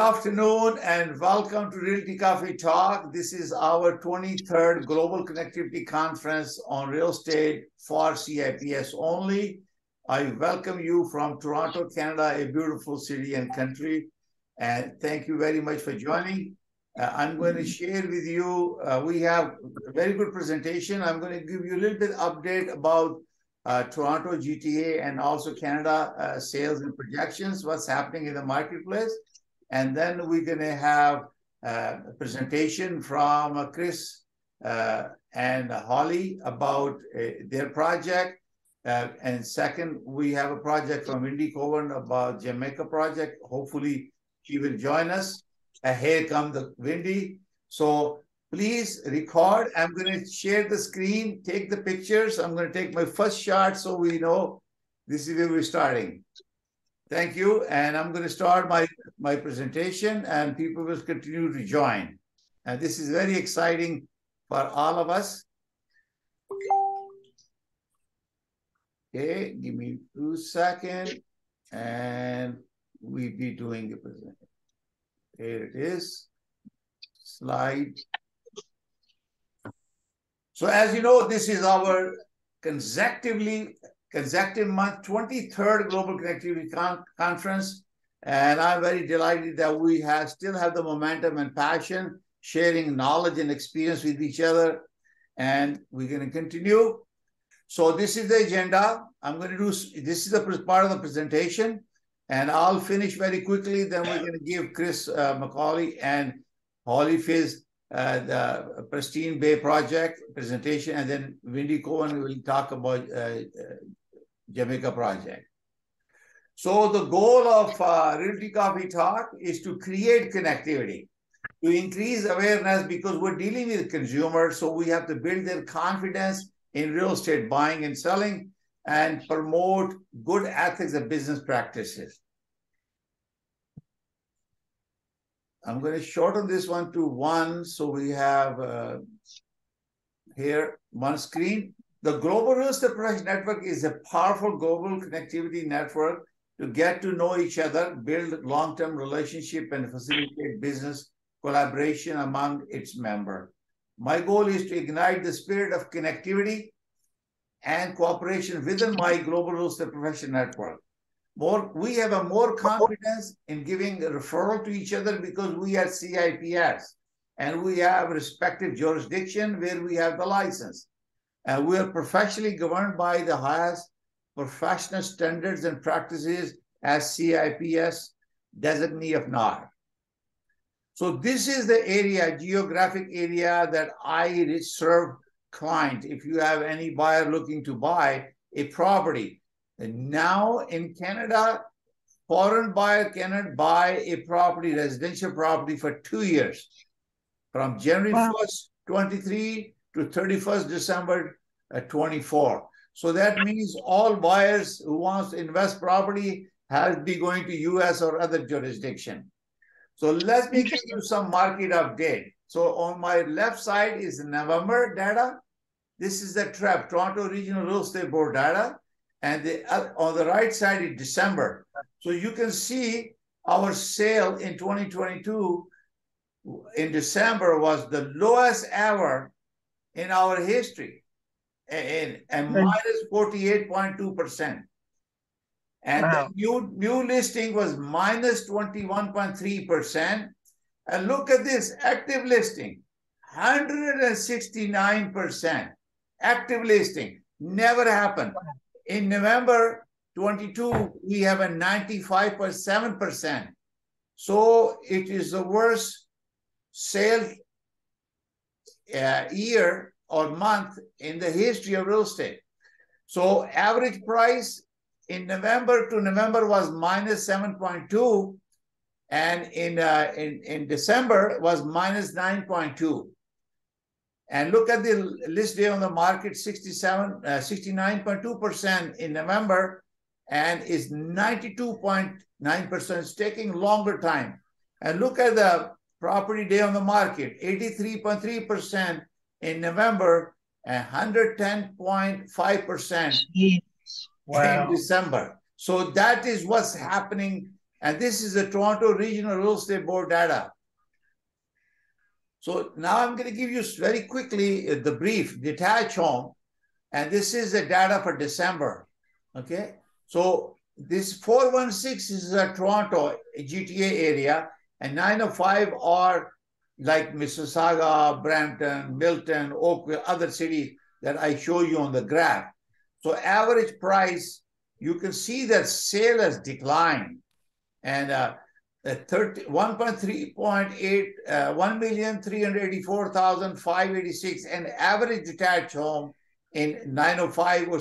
afternoon and welcome to Realty Coffee Talk. This is our 23rd Global Connectivity Conference on real estate for CIPS only. I welcome you from Toronto, Canada, a beautiful city and country. And thank you very much for joining. I'm going to share with you, we have a very good presentation. I'm going to give you a little bit update about Toronto, GTA, and also Canada sales and projections, what's happening in the marketplace. And then we're going to have a presentation from Kris and Holly about their project. And second, we have a project from Cowan about Jamaica project. Hopefully, she will join us. Here come the Windy. So please record. I'm going to share the screen, take the pictures. I'm going to take my first shot so we know this is where we're starting. Thank you. And I'm going to start my presentation and people will continue to join. And this is very exciting for all of us. Okay, give me 2 seconds and we'll be doing the presentation. Here it is. Slide. So as you know, this is our consecutive month, 23rd Global Connectivity Conference. And I'm very delighted that we still have the momentum and passion, sharing knowledge and experience with each other. And we're going to continue. So this is the agenda. I'm going to do, this is the part of the presentation. And I'll finish very quickly. Then we're going to give Kris McAulay and Holly Fitz the Pristine Bay project presentation. And then Windy Cowan will talk about Jamaica project. So the goal of Realty Coffee Talk is to create connectivity, to increase awareness because we're dealing with consumers. So we have to build their confidence in real estate buying and selling and promote good ethics and business practices. I'm going to shorten this one to one. So we have here one screen. The Global Real Estate Professional Network is a powerful global connectivity network to get to know each other, build long-term relationship, and facilitate business collaboration among its members. My goal is to ignite the spirit of connectivity and cooperation within my Global Real Estate Professional Network. We have a more confidence in giving a referral to each other because we are CIPS and we have respective jurisdiction where we have the license. And we are professionally governed by the highest professional standards and practices as CIPS designee of THUR. So this is the area, geographic area that I serve client. If you have any buyer looking to buy a property, and now in Canada, foreign buyer cannot buy a property, residential property for 2 years, from January 1st, 23 to 31st December 24. So that means all buyers who wants to invest property has to be going to US or other jurisdiction. So let me give you some market update. So on my left side is November data. This is the TRREB, Toronto Regional Real Estate Board data. And on the right side is December. So you can see our sale in 2022 in December was the lowest ever in our history. And minus 48.2%. And wow. The new listing was minus 21.3%. And look at this, active listing, 169%. Active listing, never happened. In November 22, we have a 95.7%. So it is the worst sale year or month in the history of real estate. So average price in November to November was minus 7.2, and in December was minus 9.2. And look at the list day on the market, 69.2% in November, and is 92.9%. It's taking longer time. And look at the property day on the market, 83.3% in November and 110.5% in December. So that is what's happening And this is the Toronto Regional Real Estate Board data. So now I'm going to give you very quickly the brief, detached home. And this is the data for December. Okay. So this 416 is a Toronto GTA area, and 905 are like Mississauga, Brampton, Milton, Oakville, other cities that I show you on the graph. So average price, you can see that sale has declined. And 1,384,586, and average detached home in 905 or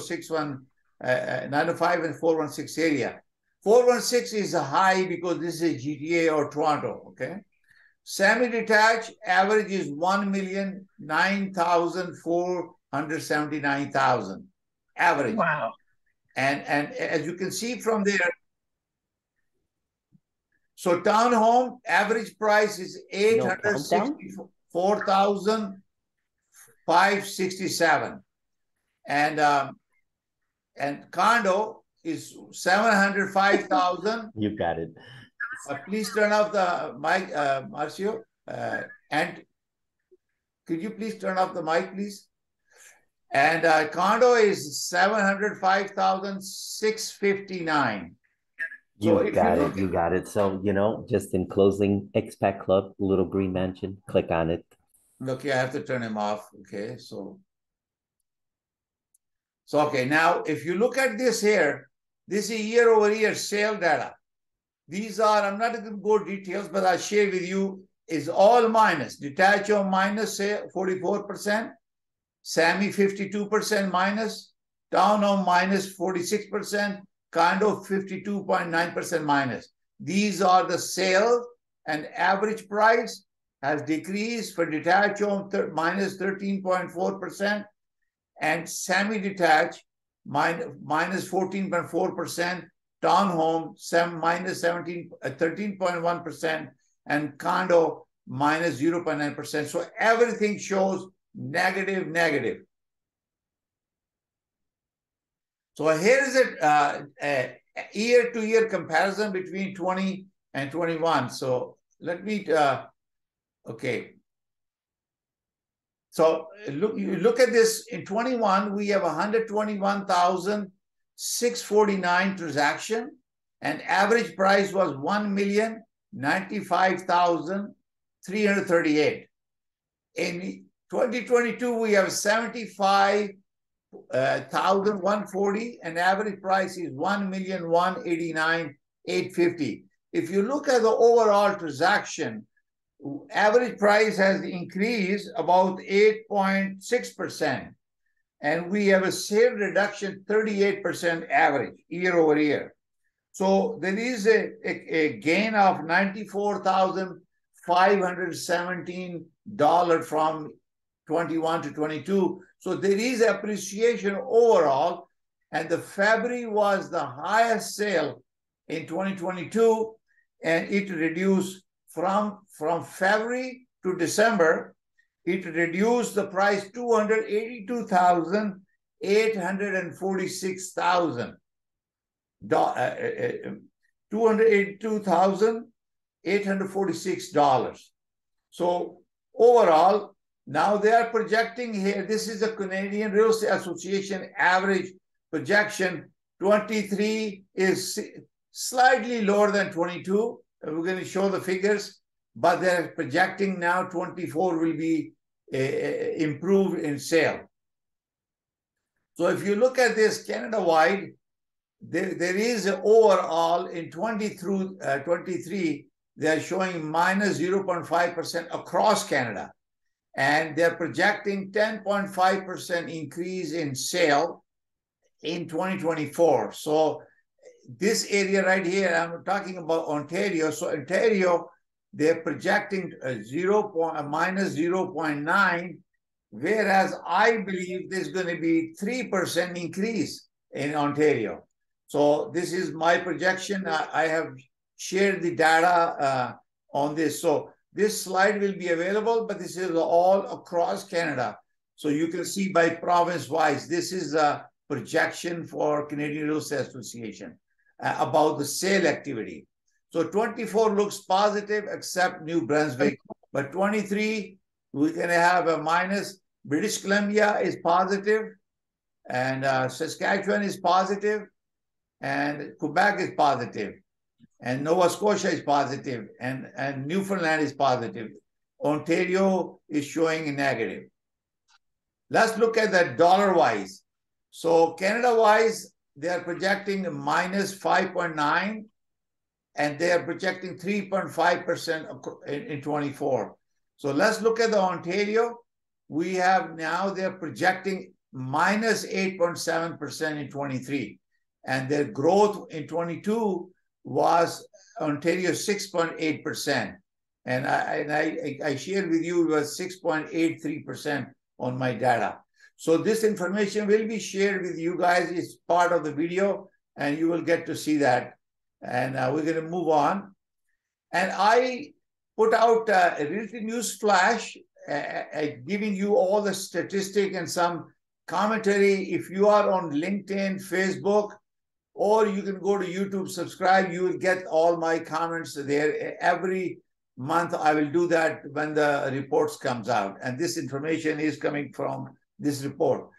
905 and 416 area. 416 is a high because this is GTA or Toronto, okay? Semi-detached average is 1,009,479,000 average. Wow. And as you can see from there, so townhome average price is 864,567, and condo is 705,000. You got it. Please turn off the mic, Marcio. And could you please turn off the mic, please? And condo is 705,659. You got it. You got it. So, you know, just in closing, Expat Club, Little Green Mansion, click on it. Okay, I have to turn him off. Okay, so okay, now if you look at this here, this is year-over-year sale data. These are, I'm not going to go details, but I'll share with you, is all minus. Detached home minus, say, 44%, Sami 52% minus, townhome minus 46%, condo 52.9% minus. These are the sale, and average price has decreased for detached home minus 13.4%, and semi-detached minus 14.4%, townhome minus 13.1%, and condo minus 0.9%. So everything shows negative. So here is a year-to-year comparison between 20 and 21. So let me, okay. So look at this. In 21, we have 121,649 transaction, and average price was 1,095,338. In 2022, we have 75,140, and average price is 1,189,850. If you look at the overall transaction, average price has increased about 8.6%, and we have a sale reduction 38% average year over year. So there is a gain of $94,517 from 21 to 22. So there is appreciation overall, and the February was the highest sale in 2022, and it reduced from February to December. It reduced the price $282,846. $282,846. So overall, now they are projecting here, this is the Canadian Real Estate Association average projection. 23 is slightly lower than 22. We're going to show the figures, but they're projecting now 24 will be improved in sale. So if you look at this Canada-wide, there is an overall in 20 through 23, they're showing minus 0.5% across Canada. And they're projecting 10.5% increase in sale in 2024. So this area right here, I'm talking about Ontario. So Ontario, they're projecting minus 0.9, whereas I believe there's going to be 3% increase in Ontario. So this is my projection. I have shared the data on this. So this slide will be available, but this is all across Canada. So you can see by province-wise, this is a projection for Canadian Real Estate Association about the sale activity. So 24 looks positive except New Brunswick. But 23, we're going to have a minus. British Columbia is positive, and Saskatchewan is positive, and Quebec is positive, and Nova Scotia is positive, and Newfoundland is positive. Ontario is showing a negative. Let's look at that dollar-wise. So Canada-wise, they are projecting minus 5.9, and they are projecting 3.5% in 24. So let's look at the Ontario. We have now, they're projecting minus 8.7% in 23. And their growth in 22 was Ontario 6.8%. And I shared with you, it was 6.83% on my data. So this information will be shared with you guys. It's part of the video, and you will get to see that. And we're going to move on. And I put out a Realty News Flash, giving you all the statistic and some commentary. If you are on LinkedIn, Facebook, or you can go to YouTube, subscribe, you will get all my comments there. Every month I will do that when the reports comes out. And this information is coming from this report.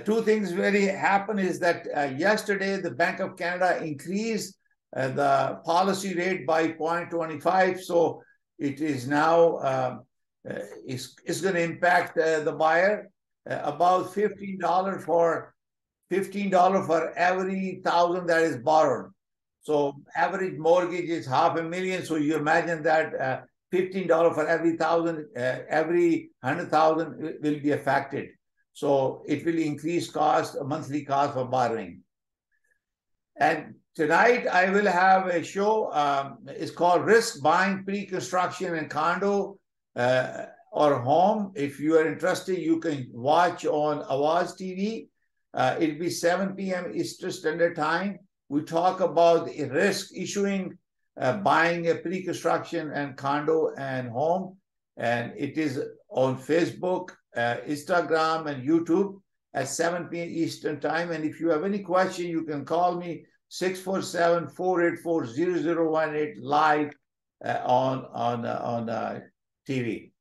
Two things really happen is that yesterday the Bank of Canada increased the policy rate by 0.25. So it is now, it's going to impact the buyer about $15 for every $1,000 that is borrowed. So average mortgage is $500,000. So you imagine that $15 for every $1,000, every $100,000 will be affected. So it will increase cost, monthly cost for borrowing. And tonight I will have a show. It's called Risk Buying Pre-Construction and Condo or Home. If you are interested, you can watch on Awaz TV. It'll be 7 p.m. Eastern Standard Time. We talk about the risk issuing, buying a pre-construction and condo and home. And it is on Facebook, Instagram, and YouTube at 7 p.m. Eastern Time. And if you have any question, you can call me 647-484-0018 live on TV.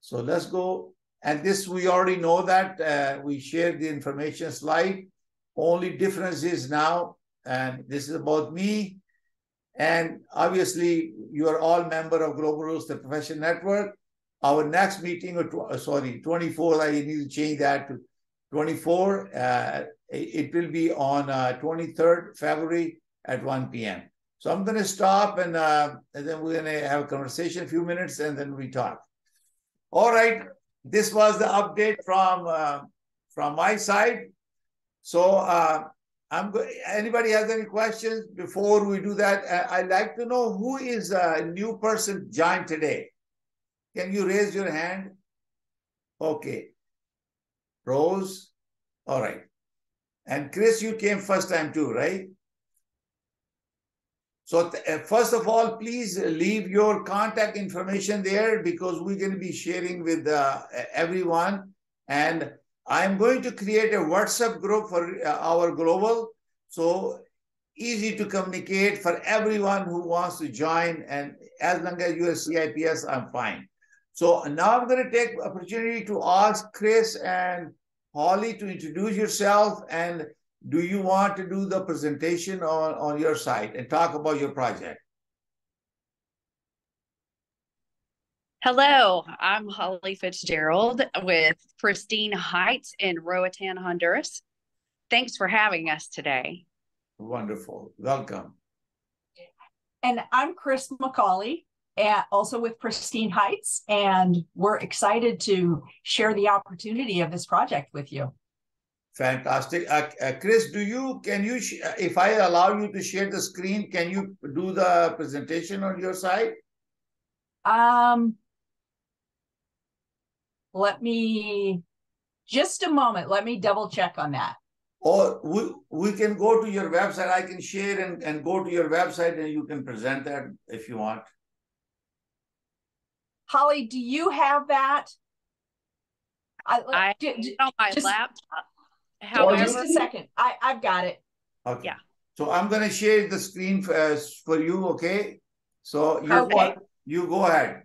So let's go. And this, we already know that we shared the information slide. Only difference is now, and this is about me. And obviously, you are all member of Global Real Estate Professional Network. Our next meeting, 24, I need to change that to 24. It will be on 23rd February at 1 p.m. So I'm going to stop, and then we're going to have a conversation, a few minutes, and then we talk. All right. This was the update from my side. So anybody has any questions before we do that? I'd like to know who is a new person joined today. Can you raise your hand? Okay. Rose. All right. And Kris, you came first time too, right? So first of all, please leave your contact information there because we're going to be sharing with everyone. And I'm going to create a WhatsApp group for our global. So easy to communicate for everyone who wants to join. And as long as you're CIPS, I'm fine. So now I'm going to take opportunity to ask Kris and Holly to introduce yourself, and do you want to do the presentation on your side and talk about your project? Hello, I'm Holly Fitzgerald with Pristine Heights in Roatan, Honduras. Thanks for having us today. Wonderful. Welcome. And I'm Kris McAulay, also with Pristine Heights, and we're excited to share the opportunity of this project with you. Fantastic. Kris, can you, if I allow you to share the screen, can you do the presentation on your side? Let me, just a moment. Let me double check on that. Or we can go to your website. I can share and go to your website and you can present that if you want. Holly, do you have that? I on my laptop. However, just a second. I've got it. Okay. Yeah. So I'm going to share the screen for you, okay? So you go ahead.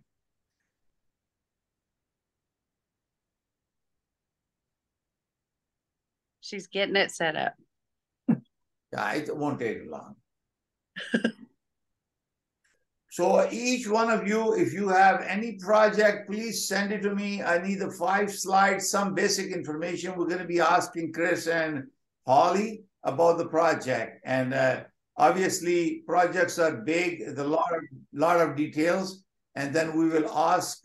She's getting it set up. Yeah, it won't take long. So each one of you, if you have any project, please send it to me. I need the 5 slides, some basic information. We're going to be asking Kris and Holly about the project. And obviously, projects are big. There's a lot of details. And then we will ask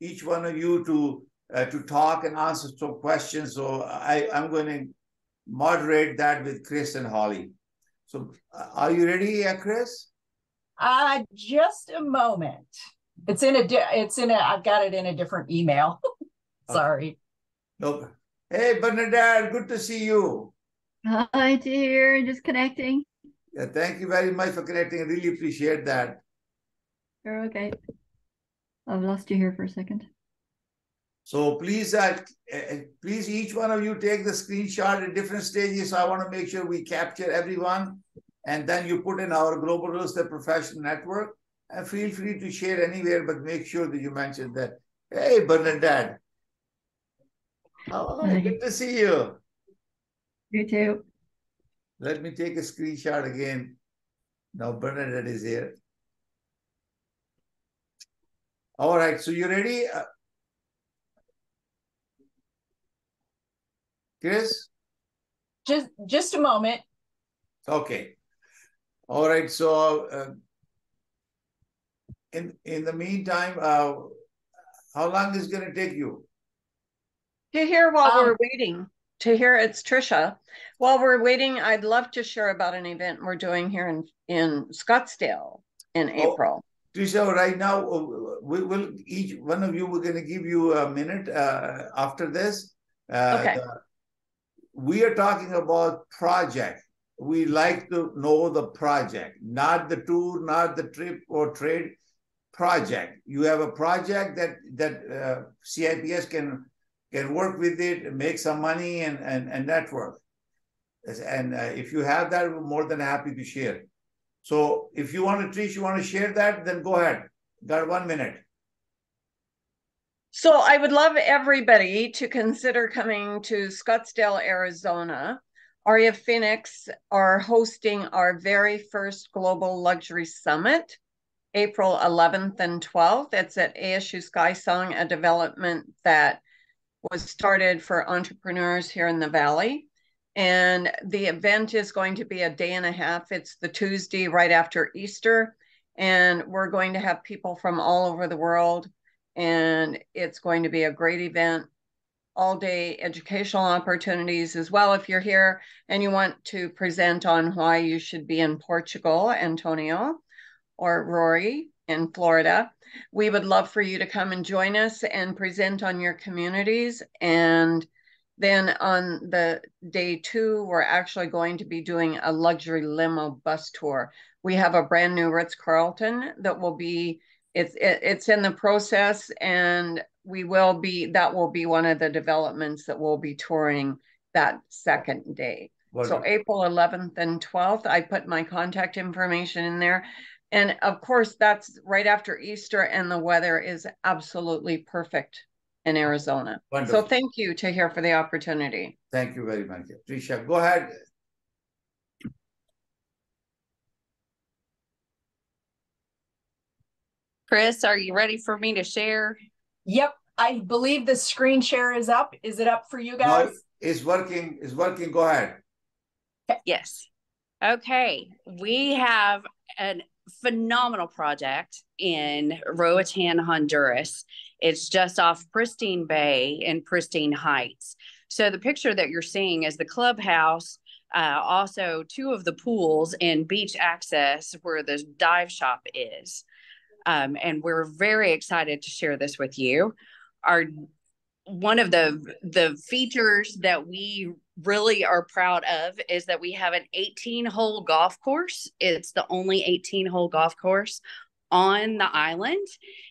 each one of you to talk and answer some questions. So I'm going to moderate that with Kris and Holly. So are you ready, Kris? Just a moment. I've got it in a different email. Sorry. No. Hey, Bernadette, good to see you. Hi, dear. Just connecting. Yeah, thank you very much for connecting. I really appreciate that. You're okay. I've lost you here for a second. So please, each one of you take the screenshot at different stages. So I want to make sure we capture everyone. And then you put in our Global Real Estate Professional Network. And feel free to share anywhere, but make sure that you mention that. Hey, Bernadette. Oh, good to see you. You too. Let me take a screenshot again. Now Bernadette is here. All right, so you ready? Kris? Just a moment. Okay. All right, so in the meantime, how long is it going to take you? To hear while we're waiting. To hear, it's Trisha. While we're waiting, I'd love to share about an event we're doing here in Scottsdale in April. Trisha, right now, we will each one of you, we're going to give you a minute after this. Okay. We are talking about project. We like to know the project, not the tour, not the trip or trade project. You have a project that CIPS can work with it, make some money and network. And if you have that, we're more than happy to share. So if you want to, Trish, you want to share that, then go ahead. Got 1 minute. So I would love everybody to consider coming to Scottsdale, Arizona. REA Phoenix are hosting our very first Global Luxury Summit, April 11th and 12th. It's at ASU Skysong, a development that was started for entrepreneurs here in the Valley. And the event is going to be a day and a half. It's the Tuesday right after Easter. And we're going to have people from all over the world. And it's going to be a great event, all day educational opportunities as well. If you're here and you want to present on why you should be in Portugal, Antonio, or Rory in Florida, we would love for you to come and join us and present on your communities. And then on the day 2, we're actually going to be doing a luxury limo bus tour. We have a brand new Ritz-Carlton that will be, it's in the process, and that will be one of the developments that we'll be touring that second day. Wonderful. So April 11th and 12th, I put my contact information in there. And of course, that's right after Easter, and the weather is absolutely perfect in Arizona. Wonderful. So thank you, Tahir, for the opportunity. Thank you very much. Trisha, go ahead. Kris, are you ready for me to share? Yep, I believe the screen share is up. Is it up for you guys? No, it's working. It's working. Go ahead. Yes. Okay. We have a phenomenal project in Roatan, Honduras. It's just off Pristine Bay in Pristine Heights. So the picture that you're seeing is the clubhouse, also 2 of the pools and beach access where the dive shop is. And we're very excited to share this with you. One of the features that we really are proud of is that we have an 18-hole golf course. It's the only 18-hole golf course on the island,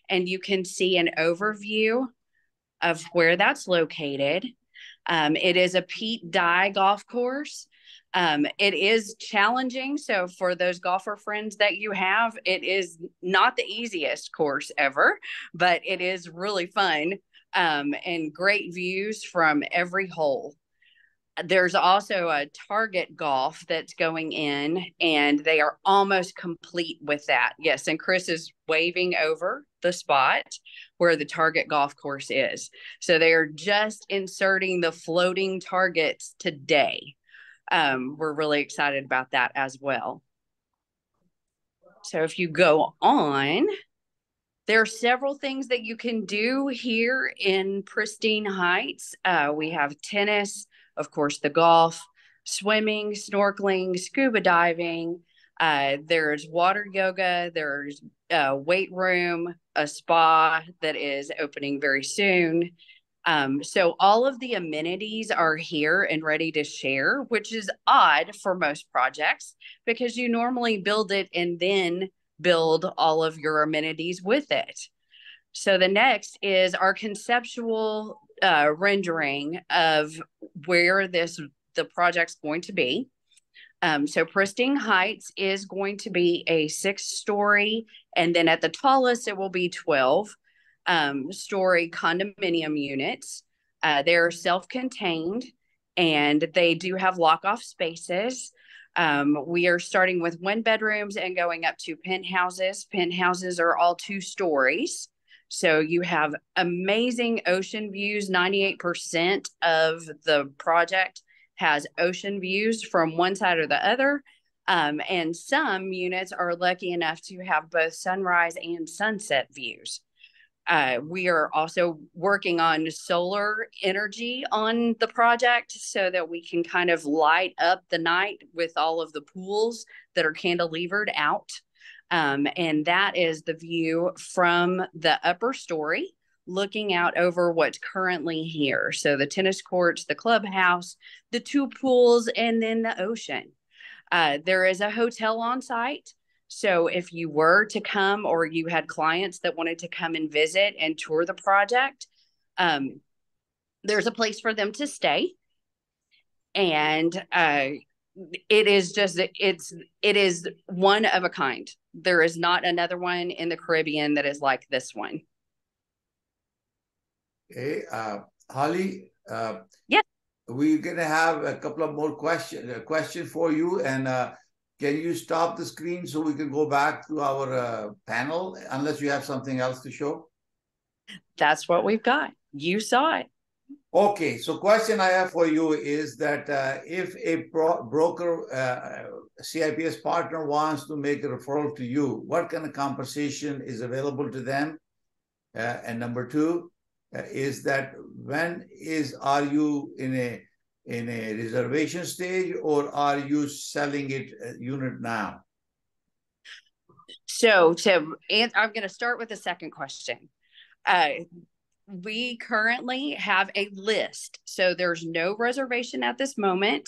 and you can see an overview of where that's located. It is a Pete Dye golf course. It is challenging. So for those golfer friends that you have, it is not the easiest course ever, but it is really fun, and great views from every hole. There's also a Target Golf that's going in, and they are almost complete with that. Yes, and Kris is waving over the spot where the Target Golf course is. So they are just inserting the floating targets today. We're really excited about that as well. So if you go on, there are several things that you can do here in Pristine Heights. We have tennis, of course, the golf, swimming, snorkeling, scuba diving. There's water yoga. There's a weight room, a spa that is opening very soon. So all of the amenities are here and ready to share, which is odd for most projects because you normally build it and then build all of your amenities with it. So the next is our conceptual rendering of where the project's going to be. So Pristine Heights is going to be a 6-story, and then at the tallest, it will be 12 story condominium units. They're self-contained, and they do have lock-off spaces. We are starting with 1 bedrooms and going up to penthouses. Penthouses are all 2 stories. So you have amazing ocean views. 98% of the project has ocean views from one side or the other. And some units are lucky enough to have both sunrise and sunset views. We are also working on solar energy on the project so that we can kind of light up the night with all of the pools that are cantilevered out. And that is the view from the upper story, looking out over what's currently here. So the tennis courts, the clubhouse, the 2 pools, and then the ocean. There is a hotel on site. So if you were to come or you had clients that wanted to come and visit and tour the project, there's a place for them to stay. And it is one of a kind. There is not another one in the Caribbean that is like this one. Okay, Holly. Yes. We're going to have a couple of more questions for you. And can you stop the screen so we can go back to our panel, unless you have something else to show? That's what we've got. You saw it. Okay, so question I have for you is that if a broker, CIPS partner wants to make a referral to you, what kind of compensation is available to them? And number 2, is that are you in a reservation stage, or are you selling it unit now? So I'm going to start with the second question. We currently have a list. So there's no reservation at this moment,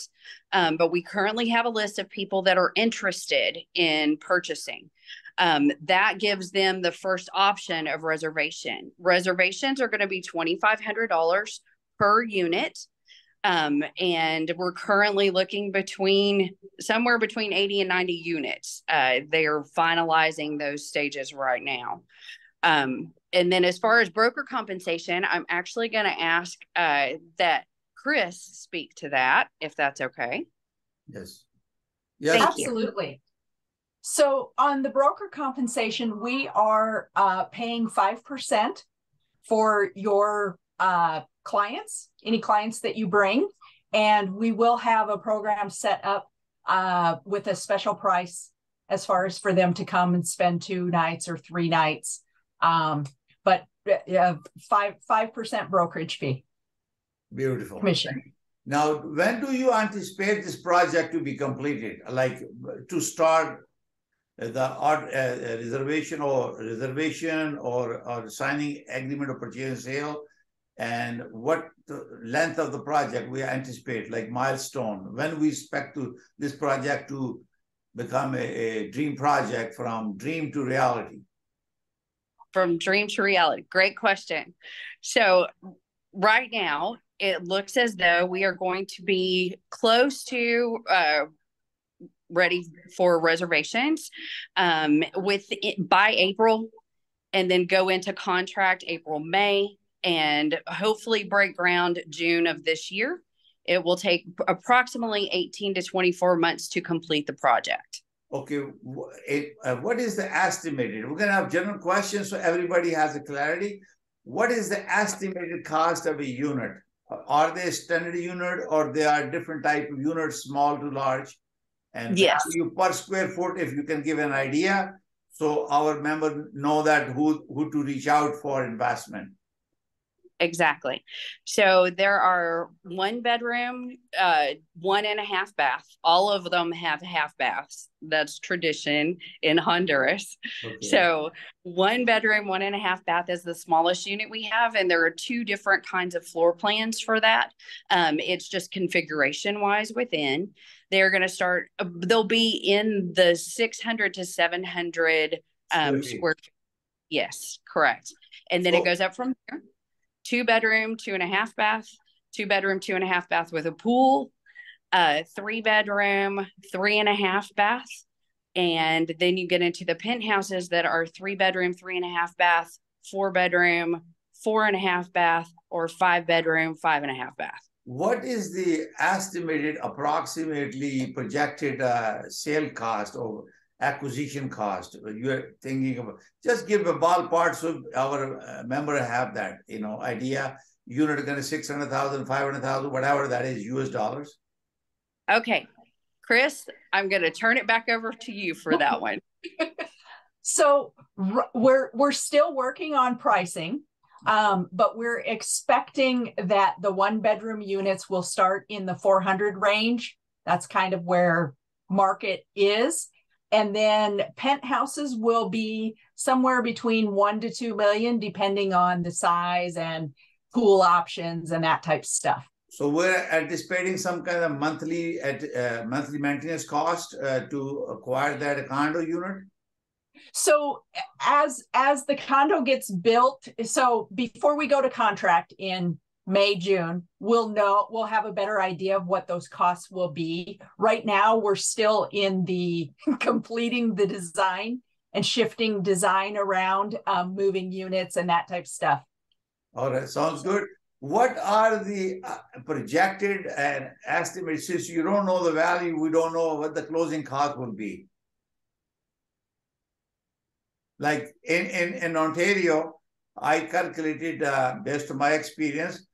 but we currently have a list of people that are interested in purchasing. That gives them the first option of reservation. Reservations are going to be $2,500 per unit. And we're currently looking somewhere between 80 and 90 units. They are finalizing those stages right now. And then as far as broker compensation, I'm actually going to ask that Kris speak to that, if that's okay. Yes. Yes, absolutely. So on the broker compensation, we are paying 5% for your clients, any clients that you bring. And we will have a program set up with a special price as far as for them to come and spend 2 nights or 3 nights. But 5% brokerage fee. Beautiful. Commission. Now, when do you anticipate this project to be completed? Like to start the reservation or signing agreement of purchase and sale, and what the length of the project we anticipate, like milestone, when we expect this project to become a dream project, from dream to reality? From dream to reality. Great question. So right now, it looks as though we are going to be close to ready for reservations by April, and then go into contract April, May, and hopefully break ground June of this year. It will take approximately 18 to 24 months to complete the project. Okay, what is the estimated? We're going to have general questions so everybody has a clarity. What is the estimated cost of a unit? Are they standard unit, or they are different type of units, small to large? And yes, you per square foot, if you can give an idea, so our members know that who to reach out for investment. Exactly. So there are 1 bedroom, 1.5 bath. All of them have half baths. That's tradition in Honduras. Okay. So 1 bedroom, 1.5 bath is the smallest unit we have. And there are 2 different kinds of floor plans for that. It's just configuration wise within. They're going to start, they'll be in the 600 to 700 square feet. Yes, correct. And then it goes up from there. 2 bedroom, 2.5 bath, 2 bedroom, 2.5 bath with a pool, 3 bedroom, 3.5 bath. And then you get into the penthouses that are 3 bedroom, 3.5 bath, 4 bedroom, 4.5 bath, or 5 bedroom, 5.5 bath. What is the estimated, approximately projected sale cost or acquisition cost you're thinking of? Just give a ballpark so our member have that, idea. Unit going to 600,000, 500,000, whatever that is, US dollars. Okay, Kris, I'm going to turn it back over to you for that one. So we're still working on pricing, but we're expecting that the 1 bedroom units will start in the 400 range. That's kind of where market is. And then penthouses will be somewhere between 1 to 2 million, depending on the size and pool options and that type of stuff. So we're anticipating some kind of monthly maintenance cost to acquire that condo unit. So as the condo gets built, so before we go to contract in May, June, we'll have a better idea of what those costs will be. Right now, we're still in the completing the design and shifting design around, moving units and that type of stuff. All right, sounds good. What are the projected and estimates? Since you don't know the value, we don't know what the closing cost will be. Like in Ontario, I calculated based on my experience,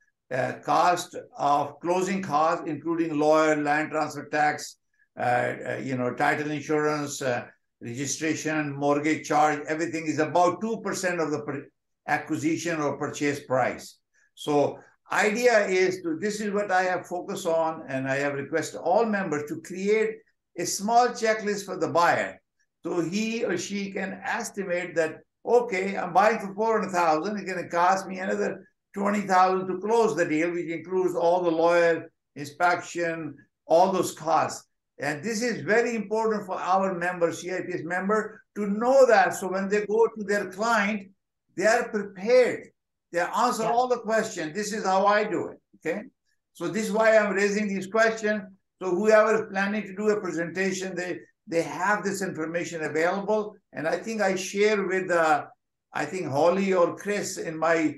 cost of closing costs, including lawyer, land transfer tax, title insurance, registration, mortgage charge, everything is about 2% of the acquisition or purchase price. So idea is this is what I have focused on, and I have requested all members to create a small checklist for the buyer. So he or she can estimate that, okay, I'm buying for 400,000, it's going to cost me another 20,000 to close the deal, which includes all the lawyer, inspection, all those costs. And this is very important for our members, CIPS member, to know that. So when they go to their client, they are prepared. They answer all the questions. This is how I do it, okay? So this is why I'm raising these questions. So whoever is planning to do a presentation, they have this information available. And I think I share with, I think Holly or Kris in my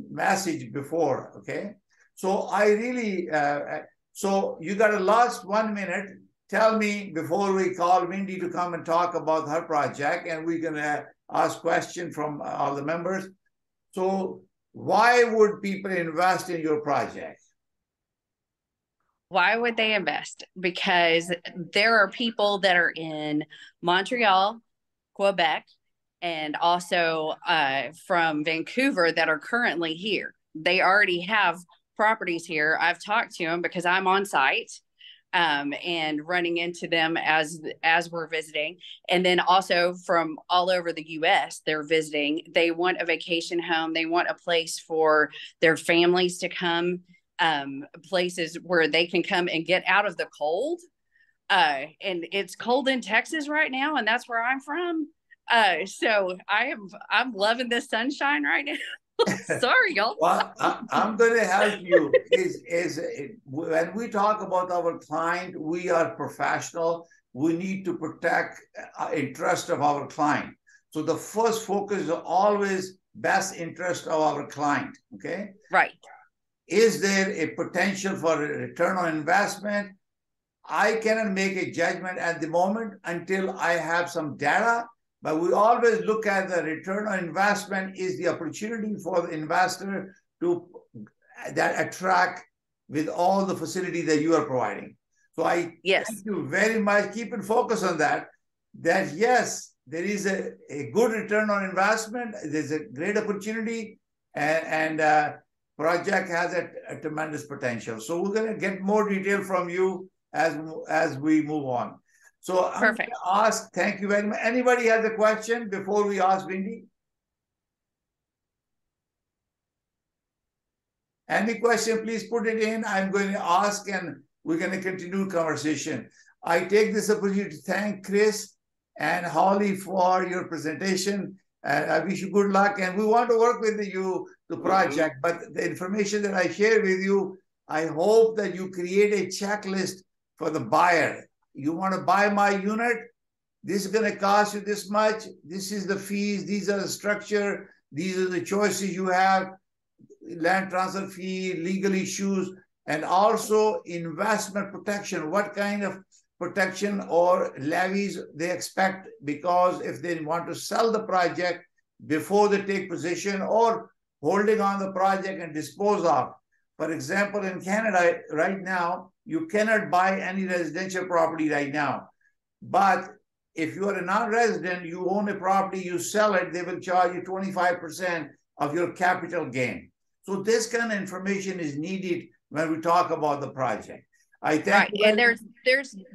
message before, okay? So I really, so you got a last 1 minute. Tell me before we call Wendy to come and talk about her project, and we're gonna ask questions from all the members. So why would people invest in your project? Why would they invest? Because there are people that are in Montreal, Quebec, and also from Vancouver that are currently here. They already have properties here. I've talked to them because I'm on site and running into them as we're visiting. And then also from all over the US, they're visiting. They want a vacation home. They want a place for their families to come, places where they can come and get out of the cold. And it's cold in Texas right now, and that's where I'm from. So I'm loving this sunshine right now. Sorry, y'all. Well, I'm going to help you. When we talk about our client, we are professional. We need to protect interest of our client. So the first focus is always best interest of our client. Okay. Right. Is there a potential for a return on investment? I cannot make a judgment at the moment until I have some data, but we always look at the return on investment is the opportunity for the investor to that attract with all the facility that you are providing. So I thank you very much. Keep in focus on that yes, there is a good return on investment. There's a great opportunity and project has a tremendous potential. So we're going to get more detail from you as we move on. So perfect. I'm going to ask, thank you very much. Anybody has a question before we ask Wendy? Any question, please put it in. I'm going to ask and we're going to continue conversation. I take this opportunity to thank Kris and Holly for your presentation. I wish you good luck and we want to work with you, the project, but the information that I share with you, I hope that you create a checklist for the buyer. You want to buy my unit? This is going to cost you this much. This is the fees. These are the structure. These are the choices you have. Land transfer fee, legal issues, and also investment protection. What kind of protection or levies they expect, because if they want to sell the project before they take possession or holding on the project and dispose of. For example, in Canada right now, you cannot buy any residential property right now. But if you are a non-resident, you own a property, you sell it, they will charge you 25% of your capital gain. So this kind of information is needed when we talk about the project. I thank you. And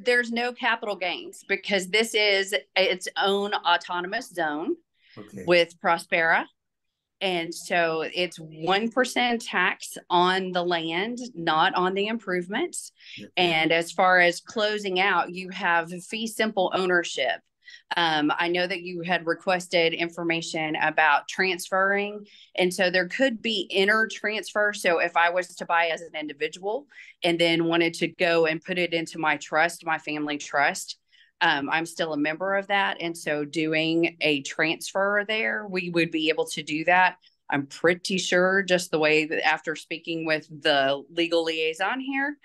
there's no capital gains because this is its own autonomous zone with Prospera. And so it's 1% tax on the land, not on the improvements. And as far as closing out, you have fee simple ownership. I know that you had requested information about transferring. And so there could be inter transfer. So if I was to buy as an individual and then wanted to go and put it into my trust, my family trust, I'm still a member of that. And so doing a transfer there, we would be able to do that. I'm pretty sure just the way that after speaking with the legal liaison here,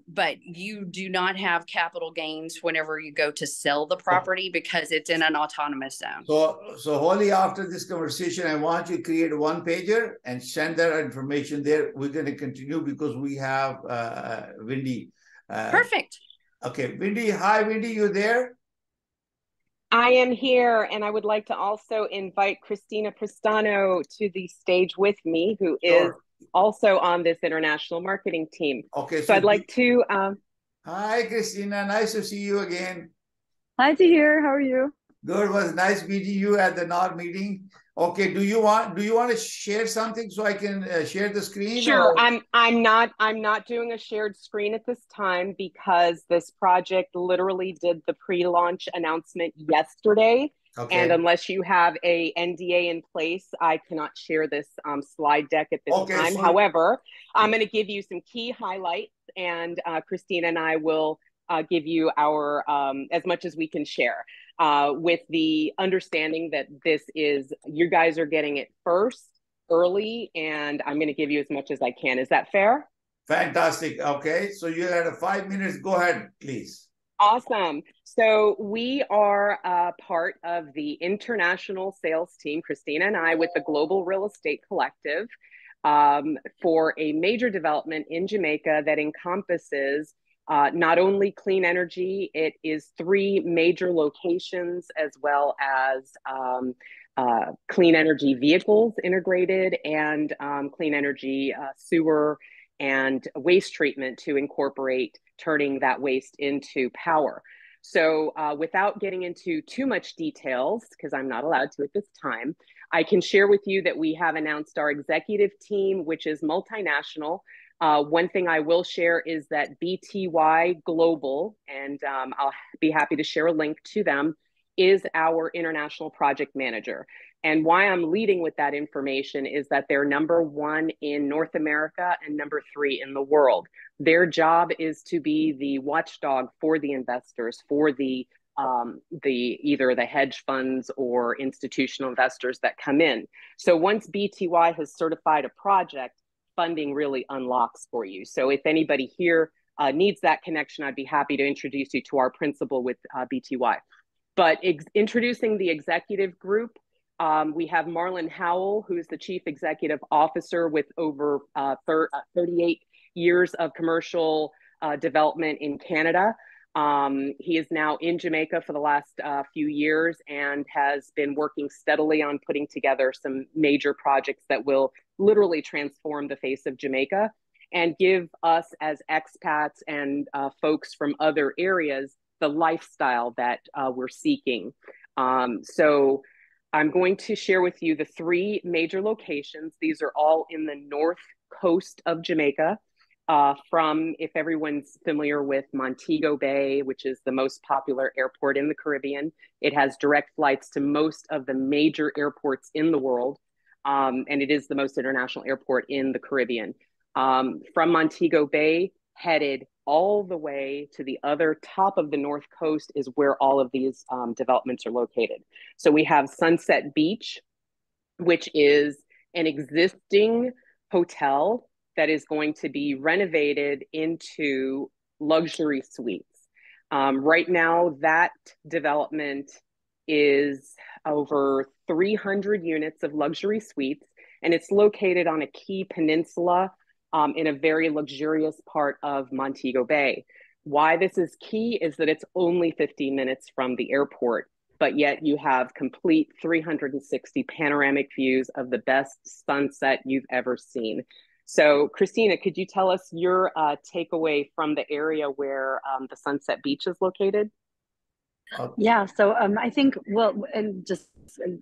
but you do not have capital gains whenever you go to sell the property because it's in an autonomous zone. So Holly, after this conversation, I want you to create a one-pager and send that information there. We're going to continue because we have Wendy. Perfect. Okay, Wendy. Hi, Wendy, you there? I am here, and I would like to also invite Christina Prostane to the stage with me, who is also on this international marketing team. Okay, so I'd like to. Hi, Christina. Nice to see you again. Hi, Tahir. How are you? Good. It was nice meeting you at the NOD meeting. Okay. Do you want to share something so I can share the screen? Sure. Or? I'm not doing a shared screen at this time because this project literally did the pre-launch announcement yesterday. Okay. And unless you have a NDA in place, I cannot share this slide deck at this time. So however, I'm going to give you some key highlights, and Christina and I will give you our as much as we can share. With the understanding that this is, you guys are getting it first, early, and I'm going to give you as much as I can. Is that fair? Fantastic. Okay. So you had 5 minutes. Go ahead, please. Awesome. So we are part of the international sales team, Christina and I, with the Global Real Estate Collective for a major development in Jamaica that encompasses not only clean energy, it is 3 major locations as well as clean energy vehicles integrated and clean energy sewer and waste treatment to incorporate turning that waste into power. So without getting into too much details, because I'm not allowed to at this time, I can share with you that we have announced our executive team, which is multinational. One thing I will share is that BTY Global, and I'll be happy to share a link to them, is our international project manager. And why I'm leading with that information is that they're #1 in North America and #3 in the world. Their job is to be the watchdog for the investors, for the either the hedge funds or institutional investors that come in. So once BTY has certified a project, funding really unlocks for you. So if anybody here needs that connection, I'd be happy to introduce you to our principal with BTY. But introducing the executive group, we have Marlon Howell, who's the Chief Executive Officer with over 38 years of commercial development in Canada. He is now in Jamaica for the last few years and has been working steadily on putting together some major projects that will literally transform the face of Jamaica and give us as expats and folks from other areas the lifestyle that we're seeking. So I'm going to share with you the 3 major locations. These are all in the north coast of Jamaica. From, if everyone's familiar with Montego Bay, which is the most popular airport in the Caribbean, it has direct flights to most of the major airports in the world. And it is the most international airport in the Caribbean. From Montego Bay, headed all the way to the other top of the north coast is where all of these developments are located. So we have Sunset Beach, which is an existing hotel that is going to be renovated into luxury suites. Right now, that development is over 300 units of luxury suites, and it's located on a key peninsula in a very luxurious part of Montego Bay. Why this is key is that it's only 15 minutes from the airport, but yet you have complete 360 panoramic views of the best sunset you've ever seen. So Christina, could you tell us your takeaway from the area where the Sunset Beach is located? Yeah, so I think, well, and just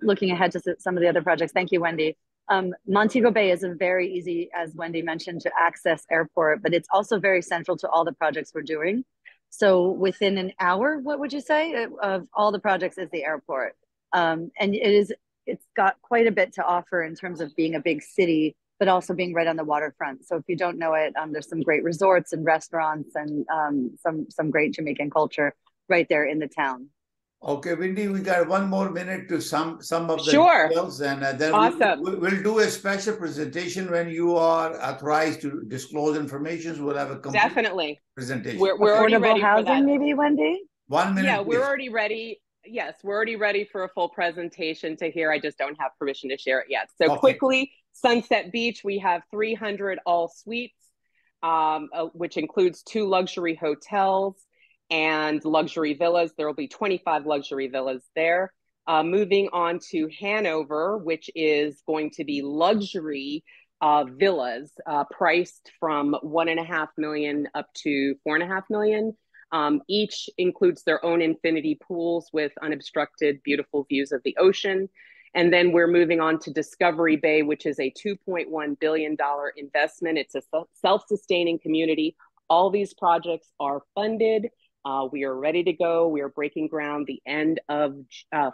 looking ahead to some of the other projects, thank you, Wendy. Montego Bay is a very easy, as Wendy mentioned, to access airport, but it's also very central to all the projects we're doing. So within an hour, what would you say, of all the projects is the airport? And it's got quite a bit to offer in terms of being a big city, but also being right on the waterfront. So if you don't know it, there's some great resorts and restaurants and some great Jamaican culture right there in the town. Okay, Wendy, we got 1 more minute to sum up the Sure. details, and then Awesome. we'll do a special presentation when you are authorized to disclose information. So we'll have a complete Definitely presentation. We're already Affordable ready housing, for that. maybe, Wendy? 1 minute. Yeah, we're please. already ready. Yes, we're already ready for a full presentation to hear. I just don't have permission to share it yet. So Okay. quickly, Sunset Beach, we have 300 all suites, which includes 2 luxury hotels and luxury villas. There will be 25 luxury villas there. Moving on to Hanover, which is going to be luxury villas priced from $1.5 million up to $4.5 million. Each includes their own infinity pools with unobstructed, beautiful views of the ocean. And then we're moving on to Discovery Bay, which is a $2.1 billion investment. It's a self-sustaining community. All these projects are funded. We are ready to go. We are breaking ground the end of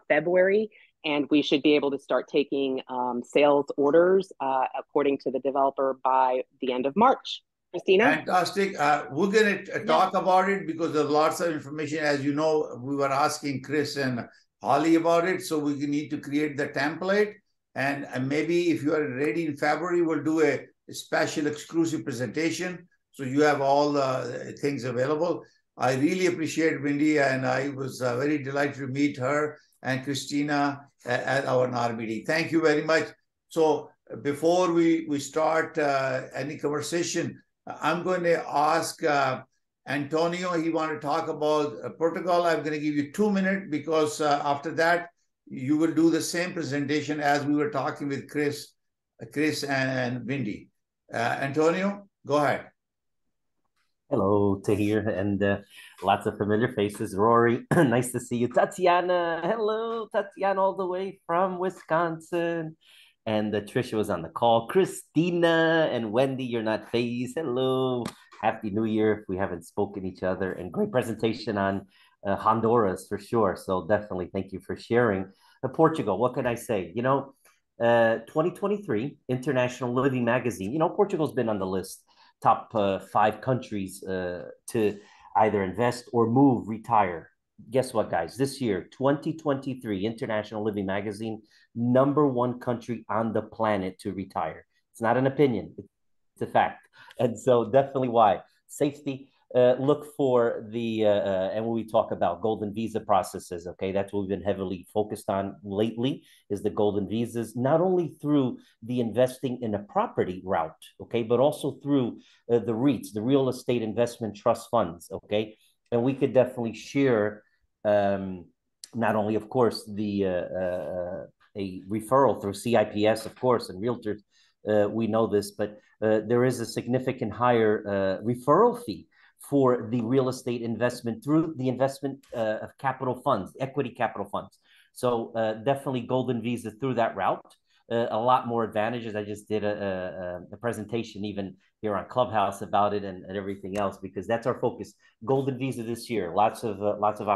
February, and we should be able to start taking sales orders according to the developer by the end of March. Christina? Fantastic. We're going to talk about it because there's lots of information. As you know, we were asking Kris and Holly about it, so we need to create the template. And maybe if you are ready in February, we'll do a special exclusive presentation. So you have all the things available. I really appreciate Wendy, and I was very delighted to meet her and Christina at our NRBD. Thank you very much. So before we start any conversation, I'm going to ask Antonio. He wanted to talk about Portugal. I'm going to give you 2 minutes because after that, you will do the same presentation as we were talking with Kris and Wendy. Antonio, go ahead. Hello, Tahir, and lots of familiar faces. Rory, nice to see you. Tatiana, hello, Tatiana, all the way from Wisconsin. And Trisha was on the call. Christina and Wendy, you're not phased. Hello, Happy New Year if we haven't spoken each other. And great presentation on Honduras for sure. So definitely thank you for sharing. Portugal, what can I say? 2023 International Living Magazine, Portugal's been on the list, top 5 countries to either invest or move, retire. Guess what, guys? This year, 2023 International Living Magazine, #1 country on the planet to retire. It's not an opinion, it's a fact. And so definitely why. Safety, look for the, and when we talk about golden visa processes, okay, that's what we've been heavily focused on lately, is the golden visas, not only through the investing in a property route, okay, but also through the REITs, the real estate investment trust funds, okay? And we could definitely share not only, of course, the a referral through CIPS, of course, and realtors, we know this, but there is a significant higher referral fee for the real estate investment through the investment of capital funds, equity capital funds. So definitely golden visa through that route. A lot more advantages. I just did a presentation even here on Clubhouse about it and everything else, because that's our focus. Golden visa this year. Lots of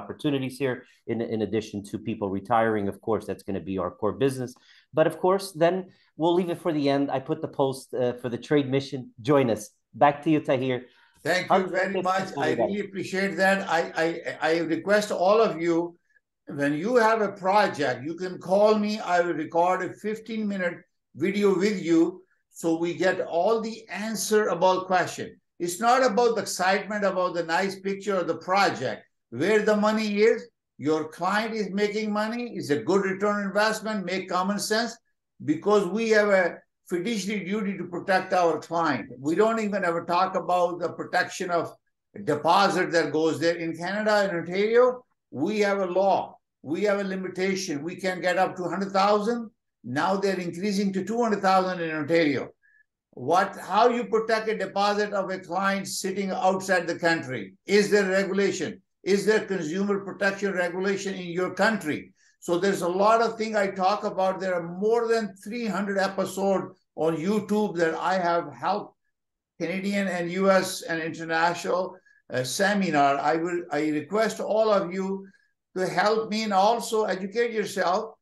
opportunities here. In addition to people retiring, of course, that's going to be our core business. But of course, then we'll leave it for the end. I put the post for the trade mission. Join us. Back to you, Tahir. Thank you very much. I really appreciate that. I request all of you, when you have a project, you can call me. I will record a 15-minute video with you so we get all the answer about question. It's not about the excitement about the nice picture of the project. Where the money is, your client is making money, it's a good return on investment, make common sense, because we have a fiduciary duty to protect our client. We don't even ever talk about the protection of deposit that goes there. In Canada and Ontario, we have a law. We have a limitation. We can get up to 100,000. Now they're increasing to 200,000 in Ontario. How you protect a deposit of a client sitting outside the country? Is there regulation? Is there consumer protection regulation in your country? So there's a lot of things I talk about. There are more than 300 episodes on YouTube that I have helped Canadian and US and international seminar. I request all of you to help me and also educate yourself.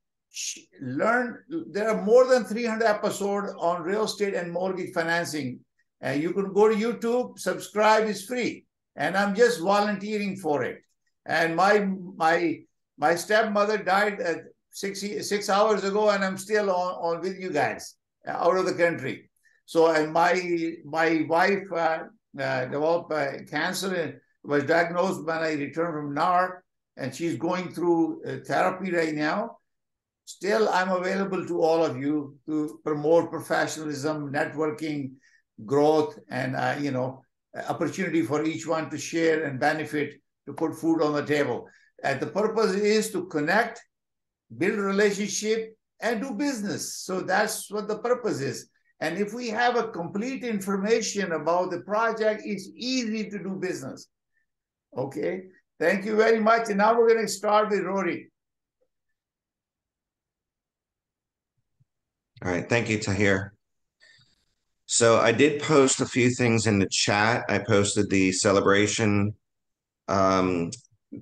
Learn. There are more than 300 episodes on real estate and mortgage financing. You can go to YouTube, subscribe, is free. And I'm just volunteering for it. And my stepmother died 6 hours ago, and I'm still on with you guys out of the country. So, and my wife developed cancer and was diagnosed when I returned from NAR, and she's going through therapy right now. Still, I'm available to all of you to promote professionalism, networking, growth, and opportunity for each one to share and benefit, to put food on the table. And the purpose is to connect, build relationship, and do business. So that's what the purpose is. And if we have a complete information about the project, it's easy to do business. Okay, thank you very much. And now we're going to start with Rory. All right, thank you, Tahir. So I did post a few things in the chat. I posted the celebration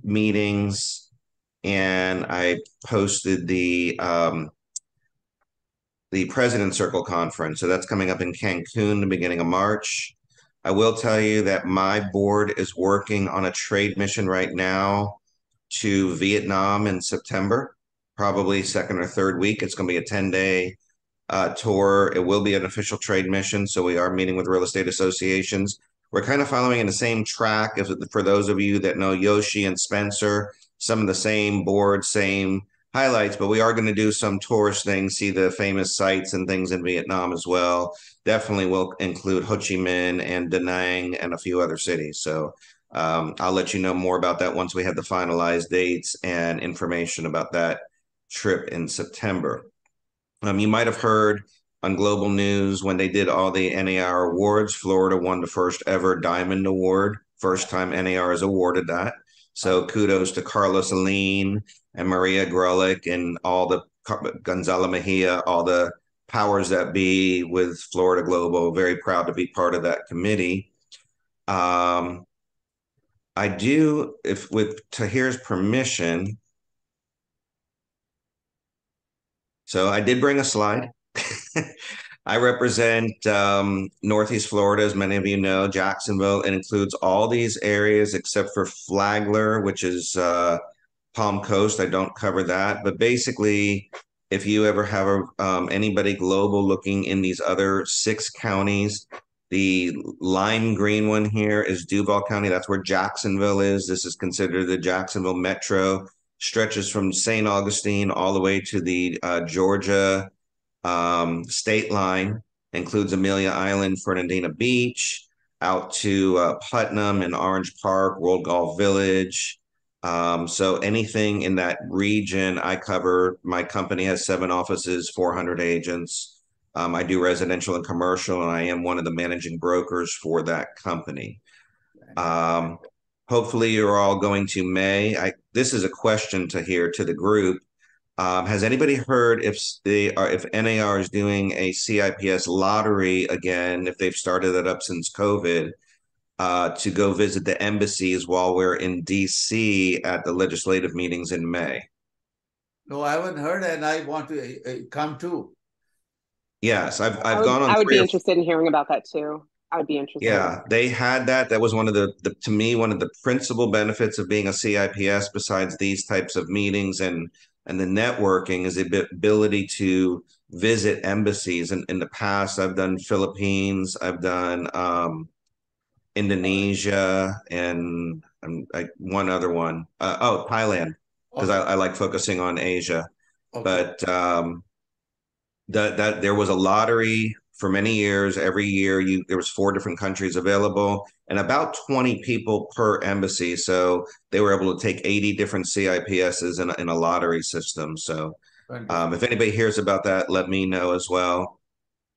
meetings, and I posted the President's Circle Conference. So that's coming up in Cancun the beginning of March. I will tell you that my board is working on a trade mission right now to Vietnam in September, probably second or third week. It's going to be a 10-day tour. It will be an official trade mission. So we are meeting with real estate associations. We're kind of following in the same track as for those of you that know Yoshi and Spencer, some of the same boards, same highlights, but we are going to do some tourist things, see the famous sites and things in Vietnam as well. Definitely will include Ho Chi Minh and Da Nang and a few other cities. So I'll let you know more about that once we have the finalized dates and information about that trip in September. You might have heard on Global News when they did all the NAR awards, Florida won the first ever Diamond Award. First time NAR has awarded that. So kudos to Carlos Aline and Maria Grulich and all the Gonzalo Mejia, all the powers that be with Florida Global. Very proud to be part of that committee. I do, if with Tahir's permission. So I did bring a slide. I represent Northeast Florida, as many of you know, Jacksonville. It includes all these areas except for Flagler, which is Palm Coast. I don't cover that. But basically, if you ever have anybody global looking in these other 6 counties, the lime green one here is Duval County. That's where Jacksonville is. This is considered the Jacksonville Metro. Stretches from St. Augustine all the way to the Georgia state line, includes Amelia Island, Fernandina Beach, out to Putnam and Orange Park, World Golf Village. So anything in that region I cover. My company has 7 offices, 400 agents. I do residential and commercial, and I am one of the managing brokers for that company. Hopefully you're all going to May. This is a question to the group. Has anybody heard if NAR is doing a CIPS lottery again, if they've started that up since COVID, to go visit the embassies while we're in DC at the legislative meetings in May? No, I haven't heard, and I want to come too. Yes, I've gone on. I would be interested in hearing about that too. I would be interested. Yeah, they had that. That was one of the to me, one of the principal benefits of being a CIPS, besides these types of meetings and the networking, is the ability to visit embassies. And in the past, I've done Philippines, I've done Indonesia, and one other one. Thailand, because I like focusing on Asia. Okay. But that there was a lottery for many years. Every year there was 4 different countries available and about 20 people per embassy. So they were able to take 80 different CIPSs in a lottery system. So if anybody hears about that, let me know as well.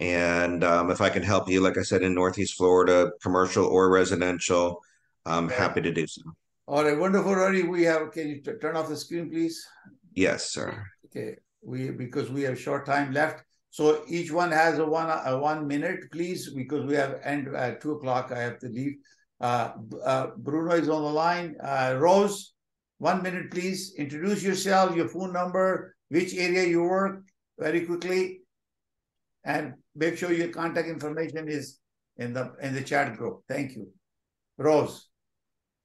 And if I can help you, like I said, in Northeast Florida, commercial or residential, I'm happy to do so. All right, wonderful, Rory. Can you turn off the screen, please? Yes, sir. Okay, because we have short time left. So each one has a 1 minute, please, because we have end at 2 o'clock. I have to leave. Bruno is on the line. Rose, 1 minute, please. Introduce yourself, your phone number, which area you work, very quickly, and make sure your contact information is in the chat group. Thank you. Rose.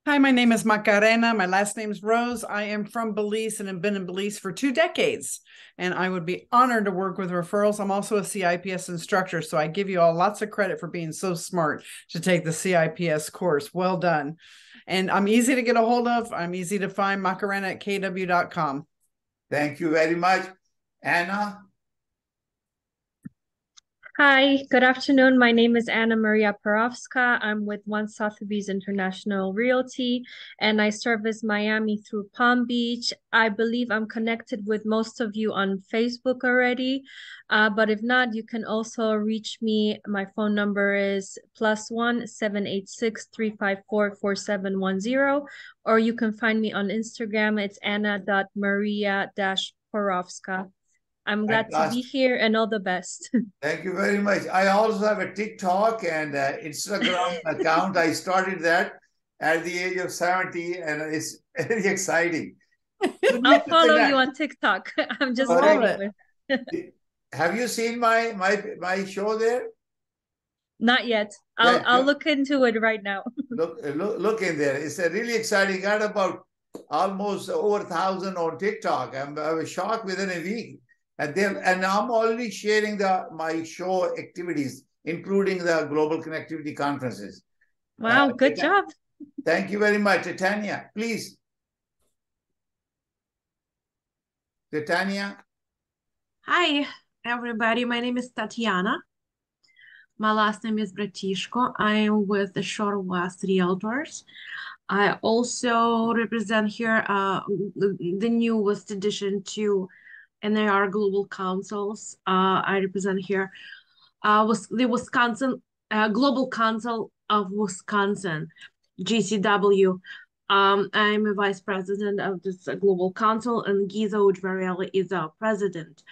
Hi, my name is Macarena. My last name is Rose. I am from Belize and have been in Belize for 2 decades. And I would be honored to work with referrals. I'm also a CIPS instructor, so I give you all lots of credit for being so smart to take the CIPS course. Well done. And I'm easy to get a hold of. I'm easy to find, macarena@kw.com. Thank you very much. Anna? Hi, good afternoon. My name is Anna Maria Perovska. I'm with One Sotheby's International Realty, and I service Miami through Palm Beach. I believe I'm connected with most of you on Facebook already, but if not, you can also reach me. My phone number is +1 786 354 4710, or you can find me on Instagram. It's anna.maria-perovska. I'm glad to be here, and all the best. Thank you very much. I also have a TikTok and Instagram account. I started that at the age of 70, and it's very exciting. I'll follow you on TikTok. I'm just Have you seen my show there? Not yet. I'll look into it right now. Look in there. It's really exciting. Got about almost over 1,000 on TikTok. I was shocked within a week. And I'm already sharing my show activities, including the global connectivity conferences. Wow, good job. Thank you very much. Titania, please. Titania. Hi, everybody. My name is Tatiana. My last name is Bratishko. I am with the Shore West Realtors. I also represent here the newest addition to NAR Global Councils. I represent here the Wisconsin Global Council of Wisconsin, GCW. I'm a vice president of this global council, and Giza Ujvareli is our president.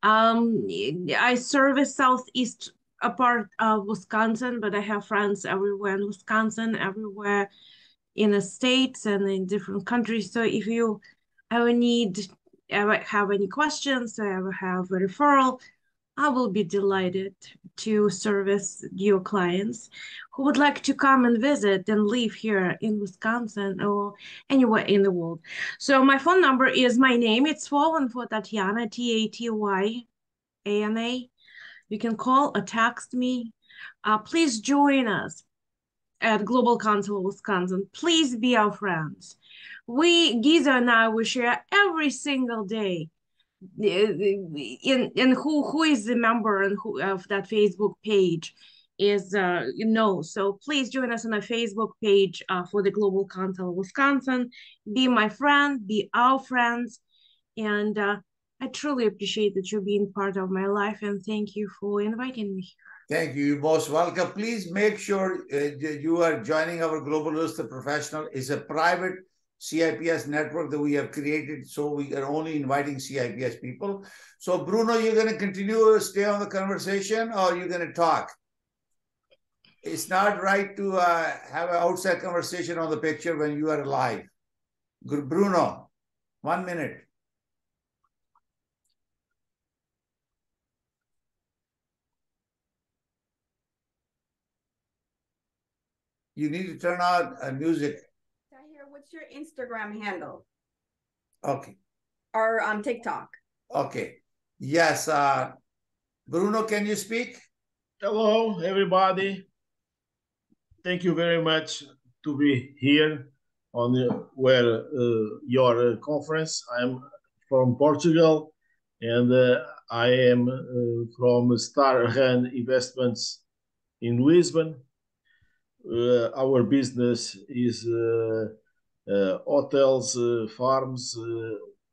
I service southeast part of Wisconsin, but I have friends everywhere in Wisconsin, everywhere in the States and in different countries. So if you ever have any questions, ever have a referral, I will be delighted to service your clients who would like to come and visit and live here in Wisconsin or anywhere in the world. So my phone number is my name. It's Swollen for Tatiana, Tatyana. You can call or text me. Please join us at Global Council of Wisconsin. Please be our friends. Giza and I, we share every single day in who is the member and who of that Facebook page is so please join us on a Facebook page for the Global Council of Wisconsin. Be my friend, be our friends, and I truly appreciate that you're being part of my life, and thank you for inviting me. Thank you. You're most welcome. Please make sure you are joining our Global Real Estate Professional. It's a private CIPS network that we have created, so we are only inviting CIPS people. So Bruno, you're going to continue to stay on the conversation, or you're going to talk? It's not right to have an outside conversation on the picture when you are live. Good, Bruno, 1 minute. You need to turn on music. What's your Instagram handle? Okay. Or on TikTok? Okay. Yes. Bruno, can you speak? Hello, everybody. Thank you very much to be here on your conference. I'm from Portugal, and I am from Star Run Investments in Lisbon. Our business is hotels, farms,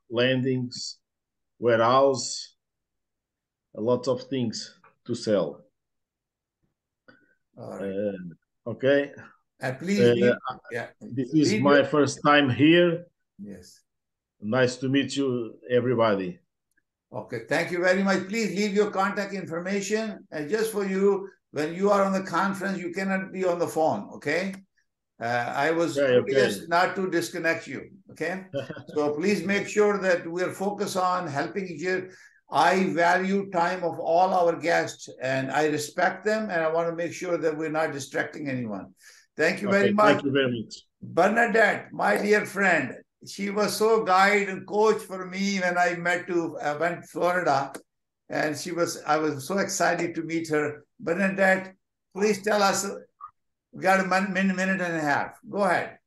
landings, warehouse, a lot of things to sell. All right. Okay. And please, this is my first time here. Yes. Nice to meet you, everybody. Okay. Thank you very much. Please leave your contact information. And just for you, when you are on the conference, you cannot be on the phone. Okay. I was curious not to disconnect you, okay? So please make sure that we're focused on helping each other. I value time of all our guests, and I respect them, and I want to make sure that we're not distracting anyone. Thank you very much. Thank you very much. Bernadette, my dear friend, she was so guide and coach for me when I went to Florida, and I was so excited to meet her. Bernadette, please tell us. We got a minute and a half. Go ahead.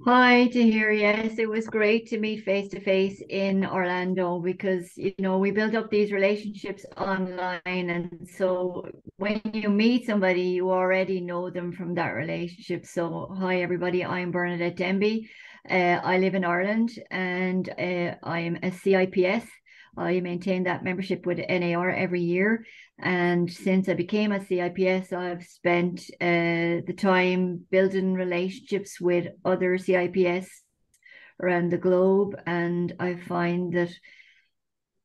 Hi, Tahir. Yes, it was great to meet face to face in Orlando because, we build up these relationships online. And so when you meet somebody, you already know them from that relationship. So hi, everybody. I'm Bernadette Denby. I live in Ireland, and I'm a CIPS. I maintain that membership with NAR every year. And since I became a CIPS, I've spent the time building relationships with other CIPS around the globe. And I find that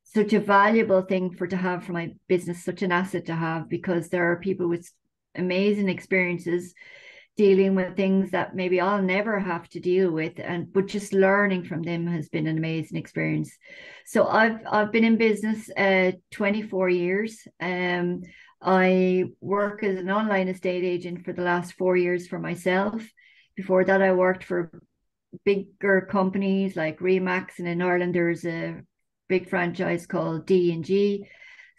such a valuable thing to have for my business, such an asset to have, because there are people with amazing experiences dealing with things that maybe I'll never have to deal with, but just learning from them has been an amazing experience. So I've been in business 24 years. I work as an online estate agent for the last 4 years for myself. Before that, I worked for bigger companies like Remax, and in Ireland there's a big franchise called D&G.